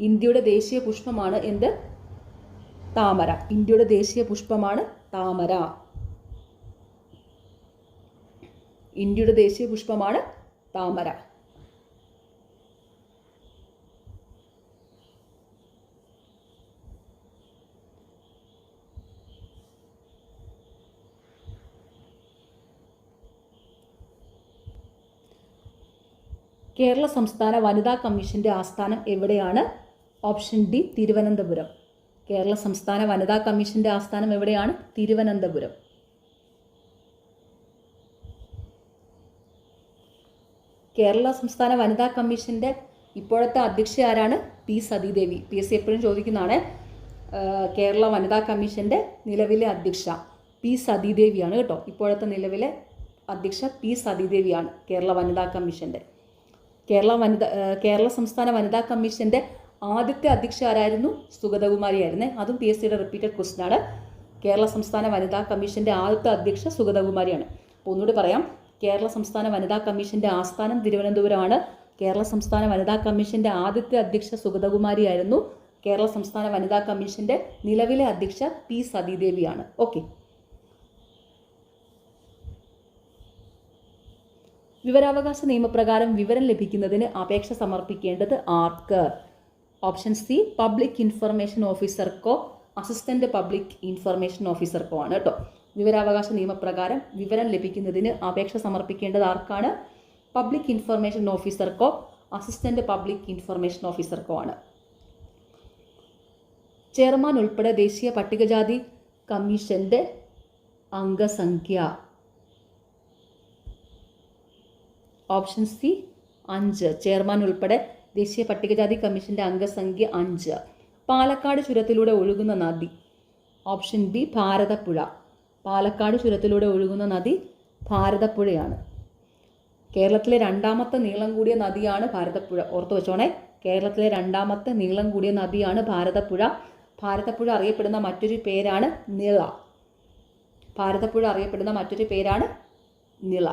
ഇന്ത്യയുടെ ദേശീയ പുഷ്പമാണ് എന്ത്? താമര. ഇന്ത്യയുടെ ദേശീയ പുഷ്പമാണ് താമര. ഇന്ത്യയുടെ ദേശീയ പുഷ്പമാണ് താമര. കേരള സംസ്ഥാന വനിതാ കമ്മീഷന്റെ ആസ്ഥാനം എവിടെയാണ്? Option D Thiruvananthapuram. കേരള സംസ്ഥാന വനിതാ കമ്മീഷന്റെ ആസ്ഥാനം എവിടെയാണ്? തിരുവനന്തപുരം. കേരള സംസ്ഥാന വനിതാ കമ്മീഷന്റെ ഇപ്പോഴത്തെ അധ്യക്ഷ ആരാണ്? പി സതീദേവി. PSC എപ്പോഴും ചോദിക്കുന്നതാണ്. കേരള വനിതാ കമ്മീഷന്റെ നിലവിലെ അധ്യക്ഷ പി സതീദേവിയാണ് കേട്ടോ. ഇപ്പോഴത്തെ നിലവിലെ അധ്യക്ഷ പി സതീദേവിയാണ് കേരള വനിതാ കമ്മീഷന്റെ. കേരള സംസ്ഥാന വനിതാ കമ്മീഷന്റെ ആദ്യത്തെ അധ്യക്ഷ ആരായിരുന്നു? സുഗതകുമാരി ആയിരുന്നേ. അതും PSCയുടെ റിപ്പീറ്റഡ് ക്വസ്റ്റ്യൻ ആണ്. കേരള സംസ്ഥാന വനിതാ കമ്മീഷന്റെ ആദ്യത്തെ അധ്യക്ഷ സുഗതകുമാരിയാണ്. അപ്പോൾ ഒന്നുകൂടി പറയാം. കേരള സംസ്ഥാന വനിതാ കമ്മീഷന്റെ ആസ്ഥാനം തിരുവനന്തപുരമാണ്. കേരള സംസ്ഥാന വനിതാ കമ്മീഷന്റെ ആദ്യത്തെ അധ്യക്ഷ സുഗതകുമാരി ആയിരുന്നു. കേരള സംസ്ഥാന വനിതാ കമ്മീഷന്റെ നിലവിലെ അധ്യക്ഷ പി സതീദേവിയാണ്. ഓക്കെ. വിവരാവകാശ നിയമപ്രകാരം വിവരം ലഭിക്കുന്നതിന് അപേക്ഷ സമർപ്പിക്കേണ്ടത് ആർക്ക്? ഓപ്ഷൻ സി പബ്ലിക് ഇൻഫർമേഷൻ ഓഫീസർക്കോ അസിസ്റ്റന്റ് പബ്ലിക് ഇൻഫർമേഷൻ ഓഫീസർക്കോ ആണ് കേട്ടോ. വിവരാവകാശ നിയമപ്രകാരം വിവരം ലഭിക്കുന്നതിന് അപേക്ഷ സമർപ്പിക്കേണ്ടത് ആർക്കാണ്? പബ്ലിക് ഇൻഫർമേഷൻ ഓഫീസർക്കോ അസിസ്റ്റന്റ് പബ്ലിക് ഇൻഫർമേഷൻ ഓഫീസർക്കോ ആണ്. ചെയർമാൻ ഉൾപ്പെടെ ദേശീയ പട്ടികജാതി കമ്മീഷന്റെ അംഗസംഖ്യ? Option C 5. ചെയർമാൻ ഉൾപ്പെടെ ദേശീയ പട്ടികജാതി കമ്മീഷന്റെ അംഗസംഖ്യ 5. പാലക്കാട് ചുരത്തിലൂടെ ഒഴുകുന്ന നദി? Option B Bharathapuzha. പാലക്കാട് ചുരത്തിലൂടെ ഒഴുകുന്ന നദി ഭാരതപ്പുഴയാണ്. കേരളത്തിലെ രണ്ടാമത്തെ നീളം കൂടിയ നദിയാണ് ഭാരതപ്പുഴ. ഓർത്തു വെച്ചോണേ. കേരളത്തിലെ രണ്ടാമത്തെ നീളം കൂടിയ നദിയാണ് ഭാരതപ്പുഴ. ഭാരതപ്പുഴ അറിയപ്പെടുന്ന മറ്റൊരു പേരാണ് നിള. ഭാരതപ്പുഴ അറിയപ്പെടുന്ന മറ്റൊരു പേരാണ് നിള.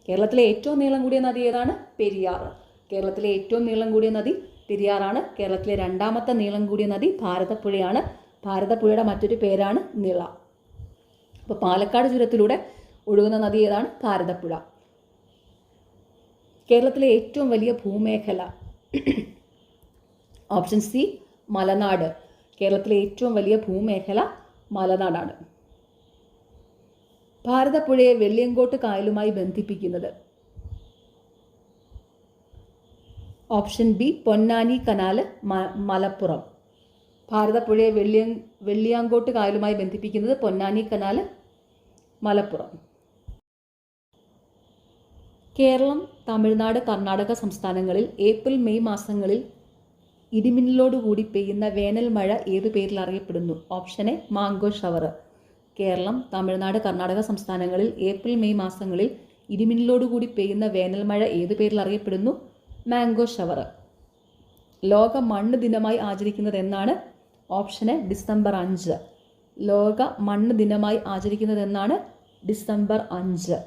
കേരളത്തിലെ ഏറ്റവും നീളം കൂടിയ നദി ഏതാണ്? പെരിയാർ. കേരളത്തിലെ ഏറ്റവും നീളം കൂടിയ നദി പെരിയാറാണ്. കേരളത്തിലെ രണ്ടാമത്തെ നീളം കൂടിയ നദി ഭാരതപ്പുഴയാണ്. ഭാരതപ്പുഴയുടെ മറ്റൊരു പേരാണ് നിള. അപ്പോൾ പാലക്കാട് ചുരത്തിലൂടെ ഒഴുകുന്ന നദി ഏതാണ്? ഭാരതപ്പുഴ. കേരളത്തിലെ ഏറ്റവും വലിയ ഭൂമേഖല? ഓപ്ഷൻ സി മലനാട്. കേരളത്തിലെ ഏറ്റവും വലിയ ഭൂമേഖല മലനാടാണ്. ഭാരതപ്പുഴയെ വെള്ളിയങ്കോട്ട് കായലുമായി ബന്ധിപ്പിക്കുന്നത്? Option B Ponnani canal Malappuram. ഭാരതപ്പുഴയെ വെള്ളിയാങ്കോട്ട് കായലുമായി ബന്ധിപ്പിക്കുന്നത് പൊന്നാനി കനാല് മലപ്പുറം. കേരളം, തമിഴ്നാട്, കർണാടക സംസ്ഥാനങ്ങളിൽ ഏപ്രിൽ മെയ് മാസങ്ങളിൽ ഇടിമിന്നലോടുകൂടി പെയ്യുന്ന വേനൽ മഴ ഏതു പേരിൽ അറിയപ്പെടുന്നു? Option A mango shower. Keralam, Tamil Nadu, Karnataka സംസ്ഥാനങ്ങളിൽ ഏപ്രിൽ മെയ് മാസങ്ങളിൽ ഇടിമിന്നലോടുകൂടി പെയ്യുന്ന വേനൽ മഴ ഏതു പേരിൽ അറിയപ്പെടുന്നു? Mango shower. ലോക മണ്ണ് ദിനമായി ആചരിക്കുന്നത് എന്നാണ്? Option A December 5. ലോക മണ്ണ് ദിനമായി ആചരിക്കുന്നത് എന്നാണ്? ഡിസംബർ 5.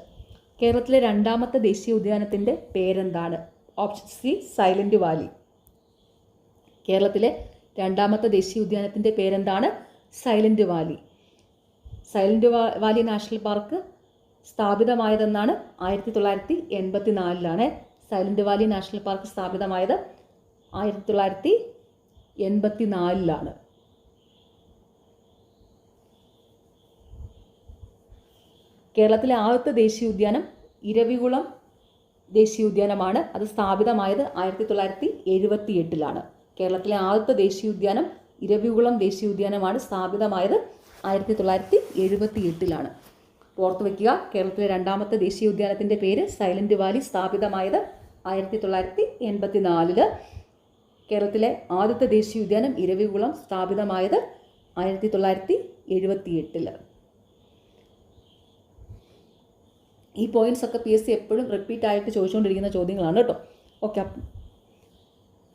കേരളത്തിലെ രണ്ടാമത്തെ ദേശീയ ഉദ്യാനത്തിൻ്റെ പേരെന്താണ്? Option C Silent Valley. കേരളത്തിലെ രണ്ടാമത്തെ ദേശീയ ഉദ്യാനത്തിൻ്റെ പേരെന്താണ്? Silent Valley. Silent Valley national park സ്ഥാപിതമായതെന്നാണ് 1984. സൈലന്റ് വാലി നാഷണൽ പാർക്ക് സ്ഥാപിതമായത് 1984. കേരളത്തിലെ ആദ്യത്തെ ദേശീയോദ്യാനം ഇരവികുളം ദേശീയോദ്യാനമാണ്. അത് സ്ഥാപിതമായത് 1978. കേരളത്തിലെ ആദ്യത്തെ ദേശീയോദ്യാനം ഇരവികുളം ദേശീയോദ്യാനമാണ്. സ്ഥാപിതമായത് 1978. ഓർത്തു വയ്ക്കുക, കേരളത്തിലെ രണ്ടാമത്തെ ദേശീയോദ്യാനത്തിൻ്റെ പേര് സൈലന്റ് വാലി. സ്ഥാപിതമായത് 1984. കേരളത്തിലെ ആദ്യത്തെ ദേശീയോദ്യാനം ഇരവികുളം. സ്ഥാപിതമായത് 1978. ഈ പോയിന്റ്സ് ഒക്കെ PSC എപ്പോഴും റിപ്പീറ്റ് ആയിട്ട് ചോദിച്ചുകൊണ്ടിരിക്കുന്ന ചോദ്യങ്ങളാണ് കേട്ടോ. ഓക്കെ.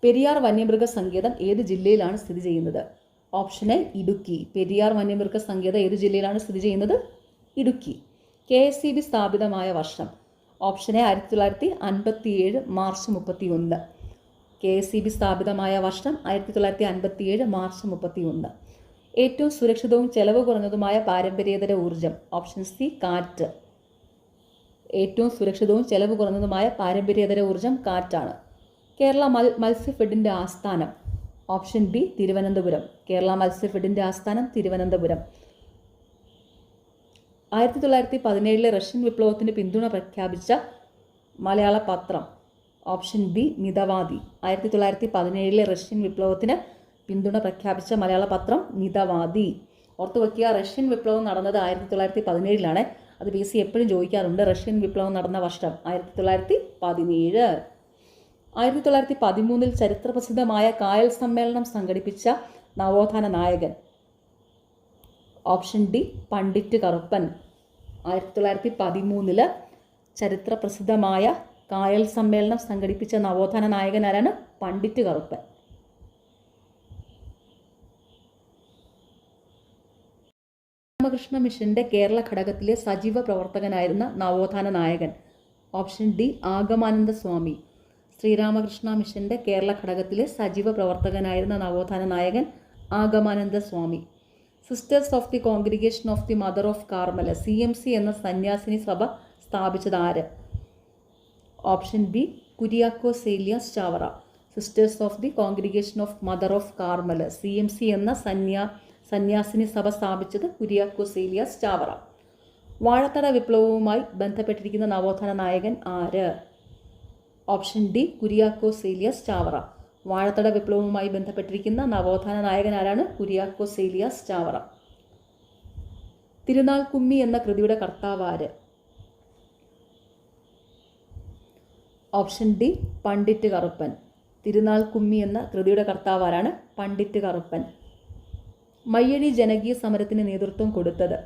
പെരിയാർ വന്യമൃഗ സങ്കേതം ഏത് ജില്ലയിലാണ് സ്ഥിതി ചെയ്യുന്നത്? Option A Idukki. പെരിയാർ വന്യമൃഗ സങ്കേതം ഏത് ജില്ലയിലാണ് സ്ഥിതി ചെയ്യുന്നത്? ഇടുക്കി. KSEB സ്ഥാപിതമായ വർഷം? Option A 1957 March 31. KSEB സ്ഥാപിതമായ വർഷം 1957 മാർച്ച് 31. ഏറ്റവും സുരക്ഷിതവും ചെലവ് കുറഞ്ഞതുമായ പാരമ്പര്യേതര ഊർജം? ഓപ്ഷൻ സി കാറ്റ്. ഏറ്റവും സുരക്ഷിതവും ചെലവ് കുറഞ്ഞതുമായ പാരമ്പര്യേതര ഊർജം കാറ്റാണ്. കേരള മത്സ്യഫെഡിൻ്റെ ആസ്ഥാനം? Option B Thiruvananthapuram. കേരള മത്സ്യഫെഡിൻ്റെ ആസ്ഥാനം തിരുവനന്തപുരം. 1917 റഷ്യൻ വിപ്ലവത്തിന് പിന്തുണ പ്രഖ്യാപിച്ച മലയാള പത്രം? Option B Mithavadi. 1917 റഷ്യൻ വിപ്ലവത്തിന് പിന്തുണ പ്രഖ്യാപിച്ച മലയാള പത്രം മിതവാദി. ഓർത്തു വയ്ക്കുക, റഷ്യൻ വിപ്ലവം നടന്നത് 1917. അത് PSC എപ്പോഴും ചോദിക്കാറുണ്ട്. റഷ്യൻ വിപ്ലവം നടന്ന വർഷം 1917. 1913 ചരിത്രപ്രസിദ്ധമായ കായൽ സമ്മേളനം സംഘടിപ്പിച്ച നവോത്ഥാന നായകൻ? Option D Pandit Karuppan. 1913 ചരിത്രപ്രസിദ്ധമായ കായൽ സമ്മേളനം സംഘടിപ്പിച്ച നവോത്ഥാന നായകൻ ആരാണ്? പണ്ഡിറ്റ് കറുപ്പൻ. ശ്രീരാമകൃഷ്ണ മിഷന്റെ കേരള ഘടകത്തിലെ സജീവ പ്രവർത്തകനായിരുന്ന നവോത്ഥാന നായകൻ? Option D Agamananda Swami. ശ്രീരാമകൃഷ്ണ മിഷന്റെ കേരള ഘടകത്തിലെ സജീവ പ്രവർത്തകനായിരുന്ന നവോത്ഥാന നായകൻ Agamananda Swami. Sisters of the congregation of the mother of Carmel CMC എന്ന സന്യാസിനി സഭ സ്ഥാപിച്ചത് ആര്? Option B Kuriakose Elias Chavara. Sisters of the congregation of mother of Carmel CMC എന്ന സന്യാസിനി സഭ സ്ഥാപിച്ചത് കുര്യാക്കോസ് ഏലിയാസ് ചാവറ. വാഴത്തട വിപ്ലവവുമായി ബന്ധപ്പെട്ടിരിക്കുന്ന നവോത്ഥാന നായകൻ ആര്? Option D Kuriakose Elias Chavara. വാഴത്തട വിപ്ലവവുമായി ബന്ധപ്പെട്ടിരിക്കുന്ന നവോത്ഥാന നായകൻ ആരാണ്? കുര്യാക്കോസ് ഏലിയാസ് ചാവറ. തിരുനാൾ കുമ്മി എന്ന കൃതിയുടെ കർത്താവ് ആര്? Option D Pandit Karuppan. തിരുനാൾ കുമ്മി എന്ന കൃതിയുടെ കർത്താവ് ആരാണ്? പണ്ഡിറ്റ് കറുപ്പൻ. മയ്യഴി ജനകീയ സമരത്തിന് നേതൃത്വം കൊടുത്തത്?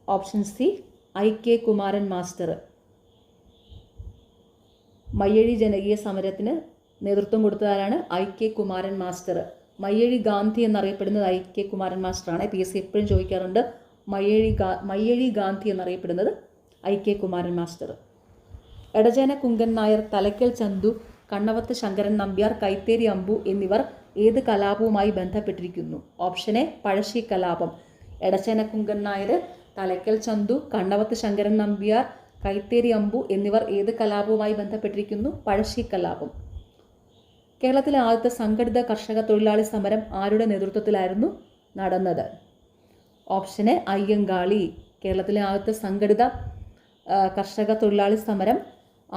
Option C IK Kumaran master. Mayyazhi ജനകീയ സമരത്തിന് നേതൃത്വം കൊടുത്തതാരാണ്? IK Kumaran master. മയ്യഴി ഗാന്ധി എന്നറിയപ്പെടുന്നത് IK കുമാരൻ മാസ്റ്ററാണ്. PSC എപ്പോഴും ചോദിക്കാറുണ്ട്. മയ്യഴി ഗാന്ധി എന്നറിയപ്പെടുന്നത് IK കുമാരൻ മാസ്റ്റർ. എടജേന കുങ്കൻ നായർ, തലക്കൽ ചന്തു, കണ്ണവത്ത് ശങ്കരൻ നമ്പ്യാർ, കൈത്തേരി അമ്പു എന്നിവർ ഏത് കലാപവുമായി ബന്ധപ്പെട്ടിരിക്കുന്നു? ഓപ്ഷൻ എ പഴശ്ശി കലാപം. എടച്ചേന കുങ്കൻ നായർ, തലക്കൽ ചന്തു, കണ്ണവത്ത് ശങ്കരൻ നമ്പ്യാർ, കൈത്തേരി അമ്പു എന്നിവർ ഏത് കലാപവുമായി ബന്ധപ്പെട്ടിരിക്കുന്നു? പഴശ്ശി കലാപം. കേരളത്തിലെ ആദ്യത്തെ സംഘടിത കർഷക തൊഴിലാളി സമരം ആരുടെ നേതൃത്വത്തിലായിരുന്നു നടന്നത്? Option A Ayyankali. കേരളത്തിലെ ആദ്യത്തെ സംഘടിത കർഷക തൊഴിലാളി സമരം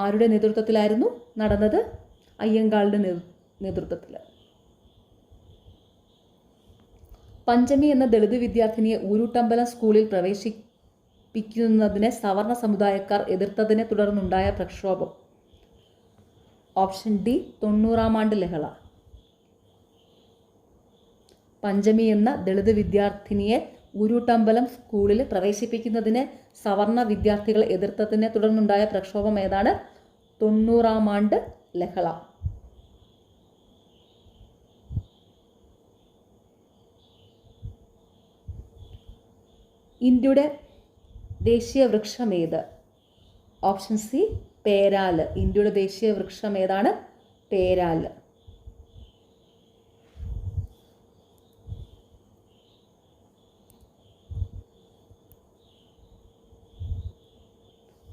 ആരുടെ നേതൃത്വത്തിലായിരുന്നു നടന്നത്? അയ്യങ്കാളിയുടെ നേതൃത്വത്തിൽ. പഞ്ചമി എന്ന ദളിത് വിദ്യാർത്ഥിനിയെ ഊരൂട്ടമ്പലം സ്കൂളിൽ പ്രവേശിപ്പിക്കുന്നതിനെ സവർണ സമുദായക്കാർ എതിർത്തതിനെ തുടർന്നുണ്ടായ പ്രക്ഷോഭം? ഓപ്ഷൻ ഡി 90-ാം ആണ്ട് ലഹള. പഞ്ചമി എന്ന ദളിത് വിദ്യാർത്ഥിനിയെ ഊരൂട്ടമ്പലം സ്കൂളിൽ പ്രവേശിപ്പിക്കുന്നതിനെ സവർണ വിദ്യാർത്ഥികൾ എതിർത്തതിനെ തുടർന്നുണ്ടായ പ്രക്ഷോഭം ഏതാണ്? 90-ാം ആണ്ട് ലഹള. ഇന്ത്യയുടെ ദേശീയ വൃക്ഷം ഏത്? ഓപ്ഷൻ സി പേരാൽ. ഇന്ത്യയുടെ ദേശീയ വൃക്ഷം ഏതാണ്? പേരാൽ.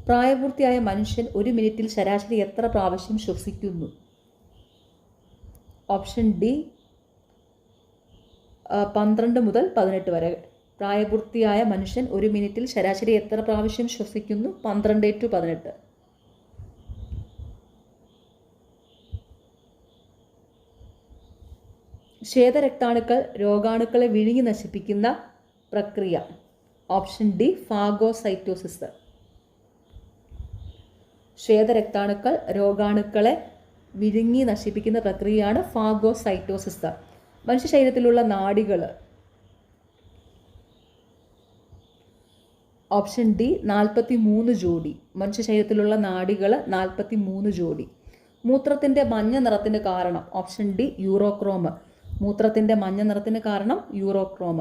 പ്രായപൂർത്തിയായ മനുഷ്യൻ ഒരു മിനിറ്റിൽ ശരാശരി എത്ര പ്രാവശ്യം ശ്വസിക്കുന്നു? ഓപ്ഷൻ ഡി 12 മുതൽ 18 വരെ. പ്രായപൂർത്തിയായ മനുഷ്യൻ ഒരു മിനിറ്റിൽ ശരാശരി എത്ര പ്രാവശ്യം ശ്വസിക്കുന്നു? 12 to 18. ശ്വേതരക്താണുക്കൾ രോഗാണുക്കളെ വിഴുങ്ങി നശിപ്പിക്കുന്ന പ്രക്രിയ. Option D phagocytosis. ശ്വേതരക്താണുക്കൾ രോഗാണുക്കളെ വിഴുങ്ങി നശിപ്പിക്കുന്ന പ്രക്രിയയാണ് ഫാഗോസൈറ്റോസിസ്. മനുഷ്യ ശരീരത്തിലുള്ള നാഡികൾ. ഓപ്ഷൻ ഡി 43 ജോഡി. മനുഷ്യ ശരീരത്തിലുള്ള നാഡികൾ 43 ജോഡി. മൂത്രത്തിൻ്റെ മഞ്ഞ നിറത്തിന് കാരണം. Option D urochrome. മൂത്രത്തിൻ്റെ മഞ്ഞ നിറത്തിന് കാരണം യൂറോക്രോം.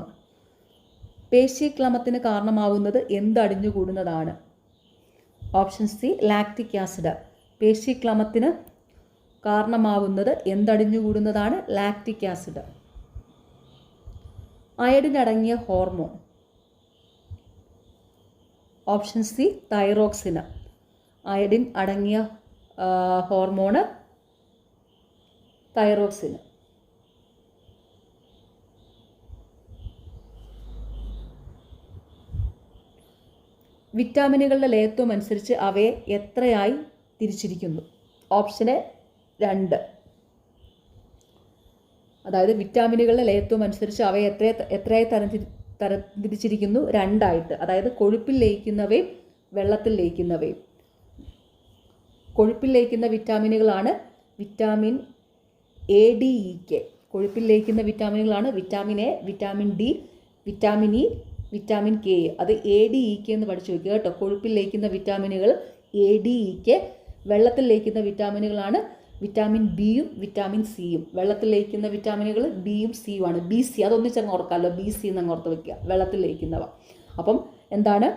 പേശീക്ലമത്തിന് കാരണമാവുന്നത് എന്തടിഞ്ഞുകൂടുന്നതാണ്? Option C lactic acid. പേശീക്ലമത്തിന് കാരണമാവുന്നത് എന്തടിഞ്ഞുകൂടുന്നതാണ്? Lactic acid. അയഡിൻ അടങ്ങിയ hormone. Option C thyroxine. Iodine അടങ്ങിയ ഹോർമോണ് തൈറോക്സിന്. വിറ്റാമിനുകളുടെ ലയത്വം അനുസരിച്ച് അവയെ എത്രയായി തിരിച്ചിരിക്കുന്നു? ഓപ്ഷന് 2. അതായത് വിറ്റാമിനുകളുടെ ലയത്വം അനുസരിച്ച് അവയെ എത്രയായി തരംതിരിച്ചിരിക്കുന്നു? 2 ആയിട്ട്. അതായത് കൊഴുപ്പിൽ ലയിക്കുന്നവയും വെള്ളത്തിൽ ലയിക്കുന്നവയും. കൊഴുപ്പിൽ ലയിക്കുന്ന വിറ്റാമിനുകളാണ് vitamin A D E K. കൊഴുപ്പിൽ ലയിക്കുന്ന വിറ്റാമിനുകളാണ് vitamin A, vitamin D, vitamin E, vitamin K. അത് എ ഡി ഇ കെ എന്ന് പഠിച്ചു വയ്ക്കുക കേട്ടോ. കൊഴുപ്പിൽ ലയിക്കുന്ന വിറ്റാമിനുകൾ എ ഡി ഇ കെ. വെള്ളത്തിൽ ലയിക്കുന്ന വിറ്റാമിനുകളാണ് വിറ്റാമിൻ ബിയും വിറ്റാമിൻ സിയും. വെള്ളത്തിൽ ലയിക്കുന്ന വിറ്റാമിനുകൾ ബിയും സിയും ആണ്. ബി സി അതൊന്നിച്ചങ്ങ് ഓർക്കാമല്ലോ. ബി സി എന്നങ്ങ് ഓർത്ത് വയ്ക്കുക. വെള്ളത്തിൽ ലയിക്കുന്നവ. അപ്പം എന്താണ്?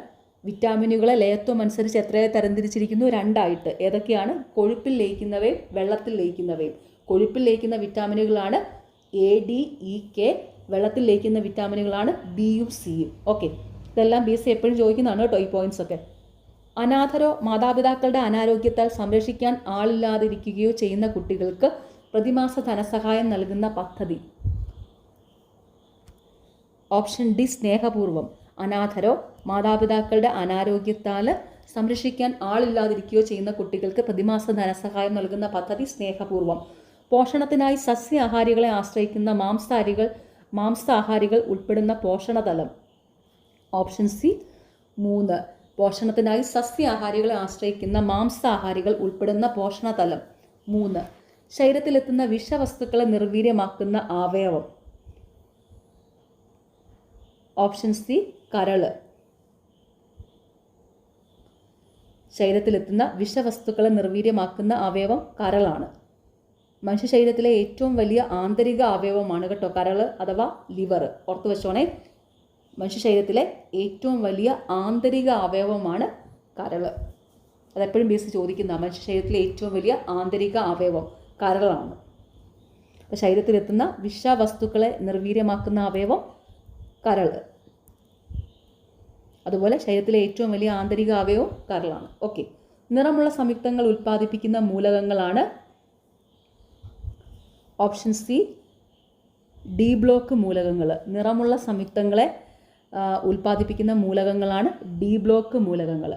വിറ്റാമിനുകളെ ലയത്വം അനുസരിച്ച് എത്രയെ തരംതിരിച്ചിരിക്കുന്നു? 2 ആയിട്ട്. ഏതൊക്കെയാണ്? കൊഴുപ്പിൽ ലയിക്കുന്നവയും വെള്ളത്തിൽ ലയിക്കുന്നവയും. കൊഴുപ്പിൽ ലയിക്കുന്ന വിറ്റാമിനുകളാണ് എ ഡി ഇ കെ. വെള്ളത്തിൽ ലയിക്കുന്ന വിറ്റാമിനുകളാണ് ബിയും സിയും. ഓക്കെ, ഇതെല്ലാം ബി സി എപ്പോഴും ചോദിക്കുന്നതാണ് കേട്ടോ ഈ പോയിന്റ്സ് ഒക്കെ. അനാഥരോ മാതാപിതാക്കളുടെ അനാരോഗ്യത്താൽ സംരക്ഷിക്കാൻ ആളില്ലാതിരിക്കുകയോ ചെയ്യുന്ന കുട്ടികൾക്ക് പ്രതിമാസ ധനസഹായം നൽകുന്ന പദ്ധതി. ഓപ്ഷൻ ഡി സ്നേഹപൂർവം. അനാഥരോ മാതാപിതാക്കളുടെ അനാരോഗ്യത്താൽ സംരക്ഷിക്കാൻ ആളില്ലാതിരിക്കുകയോ ചെയ്യുന്ന കുട്ടികൾക്ക് പ്രതിമാസ ധനസഹായം നൽകുന്ന പദ്ധതി സ്നേഹപൂർവം. പോഷണത്തിനായി സസ്യാഹാരികളെ ആശ്രയിക്കുന്ന മാംസാഹാരികൾ ഉൾപ്പെടുന്ന പോഷണതലം. Option C 3. പോഷണത്തിനായി സസ്യാഹാരികളെ ആശ്രയിക്കുന്ന മാംസാഹാരികൾ ഉൾപ്പെടുന്ന പോഷണതലം. 3. ശരീരത്തിലെത്തുന്ന വിഷവസ്തുക്കളെ നിർവീര്യമാക്കുന്ന അവയവം. ഓപ്ഷൻ സി കരള്. ശരീരത്തിലെത്തുന്ന വിഷവസ്തുക്കളെ നിർവീര്യമാക്കുന്ന അവയവം കരളാണ്. മനുഷ്യ ശരീരത്തിലെ ഏറ്റവും വലിയ ആന്തരിക അവയവമാണ് കേട്ടോ കരള് അഥവാ ലിവർ. ഓർത്തു വെച്ചോണേ. മനുഷ്യ ശരീരത്തിലെ ഏറ്റവും വലിയ ആന്തരിക അവയവമാണ് കരള്. അതെപ്പോഴും ബി സി ചോദിക്കുന്ന. മനുഷ്യ ശരീരത്തിലെ ഏറ്റവും വലിയ ആന്തരിക അവയവം കരളാണ്. അപ്പോൾ ശരീരത്തിലെത്തുന്ന വിഷവസ്തുക്കളെ നിർവീര്യമാക്കുന്ന അവയവം കരള്. അതുപോലെ ശരീരത്തിലെ ഏറ്റവും വലിയ ആന്തരിക അവയവം കരളാണ്. ഓക്കെ, നിറമുള്ള സംയുക്തങ്ങൾ ഉൽപ്പാദിപ്പിക്കുന്ന മൂലകങ്ങളാണ്. ഓപ്ഷൻ സി ഡി ബ്ലോക്ക് മൂലകങ്ങൾ. നിറമുള്ള സംയുക്തങ്ങളെ ഉൽപ്പാദിപ്പിക്കുന്ന മൂലകങ്ങളാണ് ഡി ബ്ലോക്ക് മൂലകങ്ങൾ.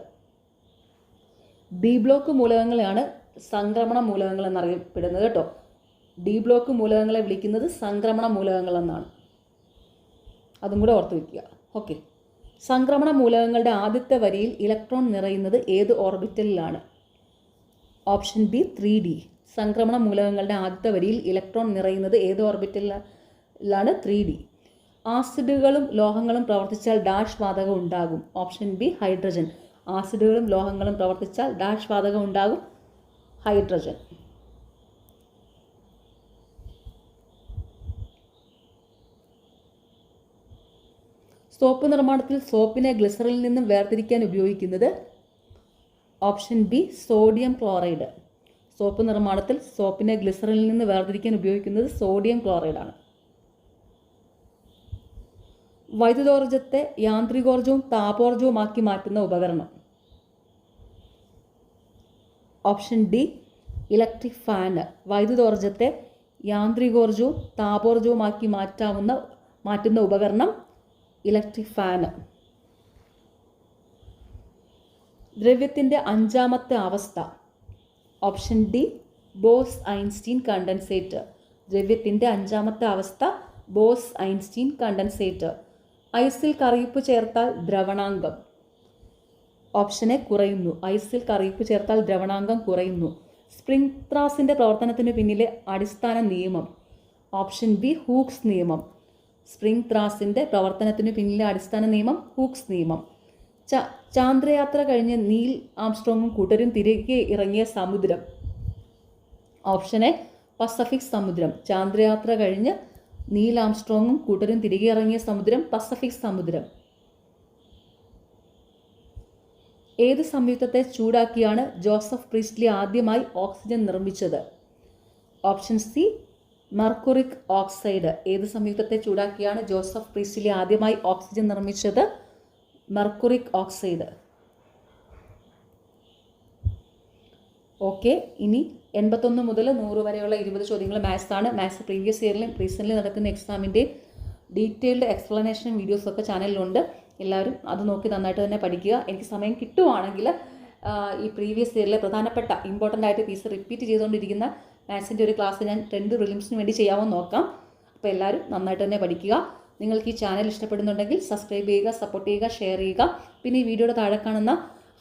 ഡി ബ്ലോക്ക് മൂലകങ്ങളെയാണ് സംക്രമണ മൂലകങ്ങൾ എന്നറിയപ്പെടുന്നത് കേട്ടോ. ഡി ബ്ലോക്ക് മൂലകങ്ങളെ വിളിക്കുന്നത് സംക്രമണ മൂലകങ്ങൾ എന്നാണ്. അതും കൂടെ ഓർത്ത് വയ്ക്കുക. ഓക്കെ, സംക്രമണ മൂലകങ്ങളുടെ ആദ്യത്തെ വരിയിൽ ഇലക്ട്രോൺ നിറയുന്നത് ഏത് ഓർബിറ്റലിലാണ്? Option B 3D. സംക്രമണ മൂലകങ്ങളുടെ ആദ്യത്തെ വരിയിൽ ഇലക്ട്രോൺ നിറയുന്നത് ഏത് ഓർബിറ്റലിലാണ്? 3D. ആസിഡുകളും ലോഹങ്ങളും പ്രവർത്തിച്ചാൽ ഡാഷ് വാതകം ഉണ്ടാകും. Option B hydrogen. ആസിഡുകളും ലോഹങ്ങളും പ്രവർത്തിച്ചാൽ ഡാഷ് വാതകം ഉണ്ടാകും. ഹൈഡ്രജൻ. സോപ്പ് നിർമ്മാണത്തിൽ സോപ്പിനെ ഗ്ലിസറിനിൽ നിന്നും വേർതിരിക്കാൻ ഉപയോഗിക്കുന്നത്? Option B sodium chloride. Soap നിർമ്മാണത്തിൽ സോപ്പിനെ ഗ്ലിസറിനിൽ നിന്ന് വേർതിരിക്കാൻ ഉപയോഗിക്കുന്നത് സോഡിയം ക്ലോറൈഡാണ്. വൈദ്യുതോർജ്ജത്തെ യാന്ത്രികോർജ്ജവും താപോർജ്ജവുമാക്കി മാറ്റുന്ന ഉപകരണം? Option D electric fan. വൈദ്യുതോർജ്ജത്തെ യാന്ത്രികോർജ്ജവും താപോർജ്ജവുമാക്കി മാറ്റുന്ന ഉപകരണം ഇലക്ട്രിക് ഫാന്. ദ്രവ്യത്തിൻ്റെ അഞ്ചാമത്തെ അവസ്ഥ. Option D Bose Einstein condensator. ദ്രവ്യത്തിൻ്റെ അഞ്ചാമത്തെ അവസ്ഥ ബോസ്-ഐൻസ്റ്റീൻ കണ്ടൻസേറ്റർ. ഐസിൽ കറിയിപ്പ് ചേർത്താൽ ദ്രവണാങ്കം. ഓപ്ഷൻ എ കുറയുന്നു. ഐസിൽ കറിയിപ്പ് ചേർത്താൽ ദ്രവണാങ്കം കുറയുന്നു. സ്പ്രിംഗ് ത്രാസിൻ്റെ പ്രവർത്തനത്തിന് പിന്നിലെ അടിസ്ഥാന നിയമം. ഓപ്ഷൻ ബി ഹൂക്സ് നിയമം. സ്പ്രിംഗ് ത്രാസിൻ്റെ പ്രവർത്തനത്തിന് പിന്നിലെ അടിസ്ഥാന നിയമം ഹൂക്സ് നിയമം. ചാന്ദ്രയാത്ര കഴിഞ്ഞ് നീൽ ആംസ്ട്രോങ്ങും കൂട്ടരും തിരികെ ഇറങ്ങിയ സമുദ്രം. ഓപ്ഷൻ എ പസഫിക് സമുദ്രം. ചാന്ദ്രയാത്ര കഴിഞ്ഞ് നീൽ ആംസ്ട്രോങ്ങും കൂട്ടരും തിരികെ ഇറങ്ങിയ സമുദ്രം പസഫിക് സമുദ്രം. ഏത് സംയുക്തത്തെ ചൂടാക്കിയാണ് ജോസഫ് പ്രീസ്റ്റ്ലി ആദ്യമായി ഓക്സിജൻ നിർമ്മിച്ചത്? Option C mercuric oxide. ഏത് സംയുക്തത്തെ ചൂടാക്കിയാണ് ജോസഫ് പ്രീസ്റ്റ്ലി ആദ്യമായി ഓക്സിജൻ നിർമ്മിച്ചത്? Mercuric oxide. ഓക്കെ, ഇനി 81 മുതൽ 100 വരെയുള്ള 20 ചോദ്യങ്ങൾ മാത്സ് ആണ്. മാത്സ് പ്രീവിയസ് ഇയറിലും റീസെൻ്റ്ലി നടക്കുന്ന എക്സാമിൻ്റെ ഡീറ്റെയിൽഡ് എക്സ്പ്ലനേഷൻ വീഡിയോസൊക്കെ ചാനലിലുണ്ട്. എല്ലാവരും അത് നോക്കി നന്നായിട്ട് തന്നെ പഠിക്കുക. എനിക്ക് സമയം കിട്ടുവാണെങ്കിൽ ഈ പ്രീവിയസ് ഇയറിലെ പ്രധാനപ്പെട്ട ഇമ്പോർട്ടൻ്റ് ആയിട്ട് പീസ് റിപ്പീറ്റ് ചെയ്തുകൊണ്ടിരിക്കുന്ന മാത്സിൻ്റെ ഒരു ക്ലാസ് ഞാൻ 10 പ്രിലിംസിന് വേണ്ടി ചെയ്യാമെന്ന് നോക്കാം. അപ്പോൾ എല്ലാവരും നന്നായിട്ട് തന്നെ പഠിക്കുക. നിങ്ങൾക്ക് ഈ ചാനൽ ഇഷ്ടപ്പെടുന്നുണ്ടെങ്കിൽ സബ്സ്ക്രൈബ് ചെയ്യുക, സപ്പോർട്ട് ചെയ്യുക, ഷെയർ ചെയ്യുക. പിന്നെ ഈ വീഡിയോയുടെ താഴെ കാണുന്ന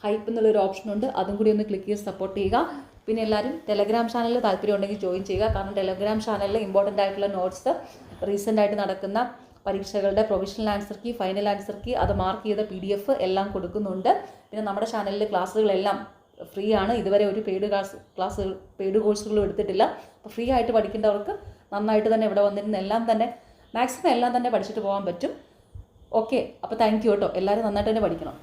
ഹൈപ്പ് എന്നുള്ളൊരു ഓപ്ഷനുണ്ട്, അതും കൂടി ഒന്ന് ക്ലിക്ക് ചെയ്ത് സപ്പോർട്ട് ചെയ്യുക. പിന്നെ എല്ലാവരും ടെലഗ്രാം ചാനലിൽ താല്പര്യം ഉണ്ടെങ്കിൽ ജോയിൻ ചെയ്യുക. കാരണം ടെലഗ്രാം ചാനലിൽ ഇമ്പോർട്ടൻ്റ് ആയിട്ടുള്ള നോട്ട്സ്, റീസെൻ്റ് ആയിട്ട് നടക്കുന്ന പരീക്ഷകളുടെ provisional answer key, final answer key, അത് മാർക്ക് ചെയ്ത PDF എല്ലാം കൊടുക്കുന്നുണ്ട്. പിന്നെ നമ്മുടെ ചാനലിലെ ക്ലാസ്സുകളെല്ലാം ഫ്രീ ആണ്. ഇതുവരെ ഒരു പെയ്ഡ് കോഴ്സുകളും എടുത്തിട്ടില്ല. അപ്പോൾ ഫ്രീ ആയിട്ട് പഠിക്കേണ്ടവർക്ക് നന്നായിട്ട് തന്നെ ഇവിടെ വന്നിരുന്ന എല്ലാം തന്നെ മാക്സിമം എല്ലാം തന്നെ പഠിച്ചിട്ട് പോകാൻ പറ്റും. ഓക്കെ, അപ്പോൾ താങ്ക് യു കേട്ടോ. എല്ലാവരും നന്നായിട്ട് തന്നെ പഠിക്കണം.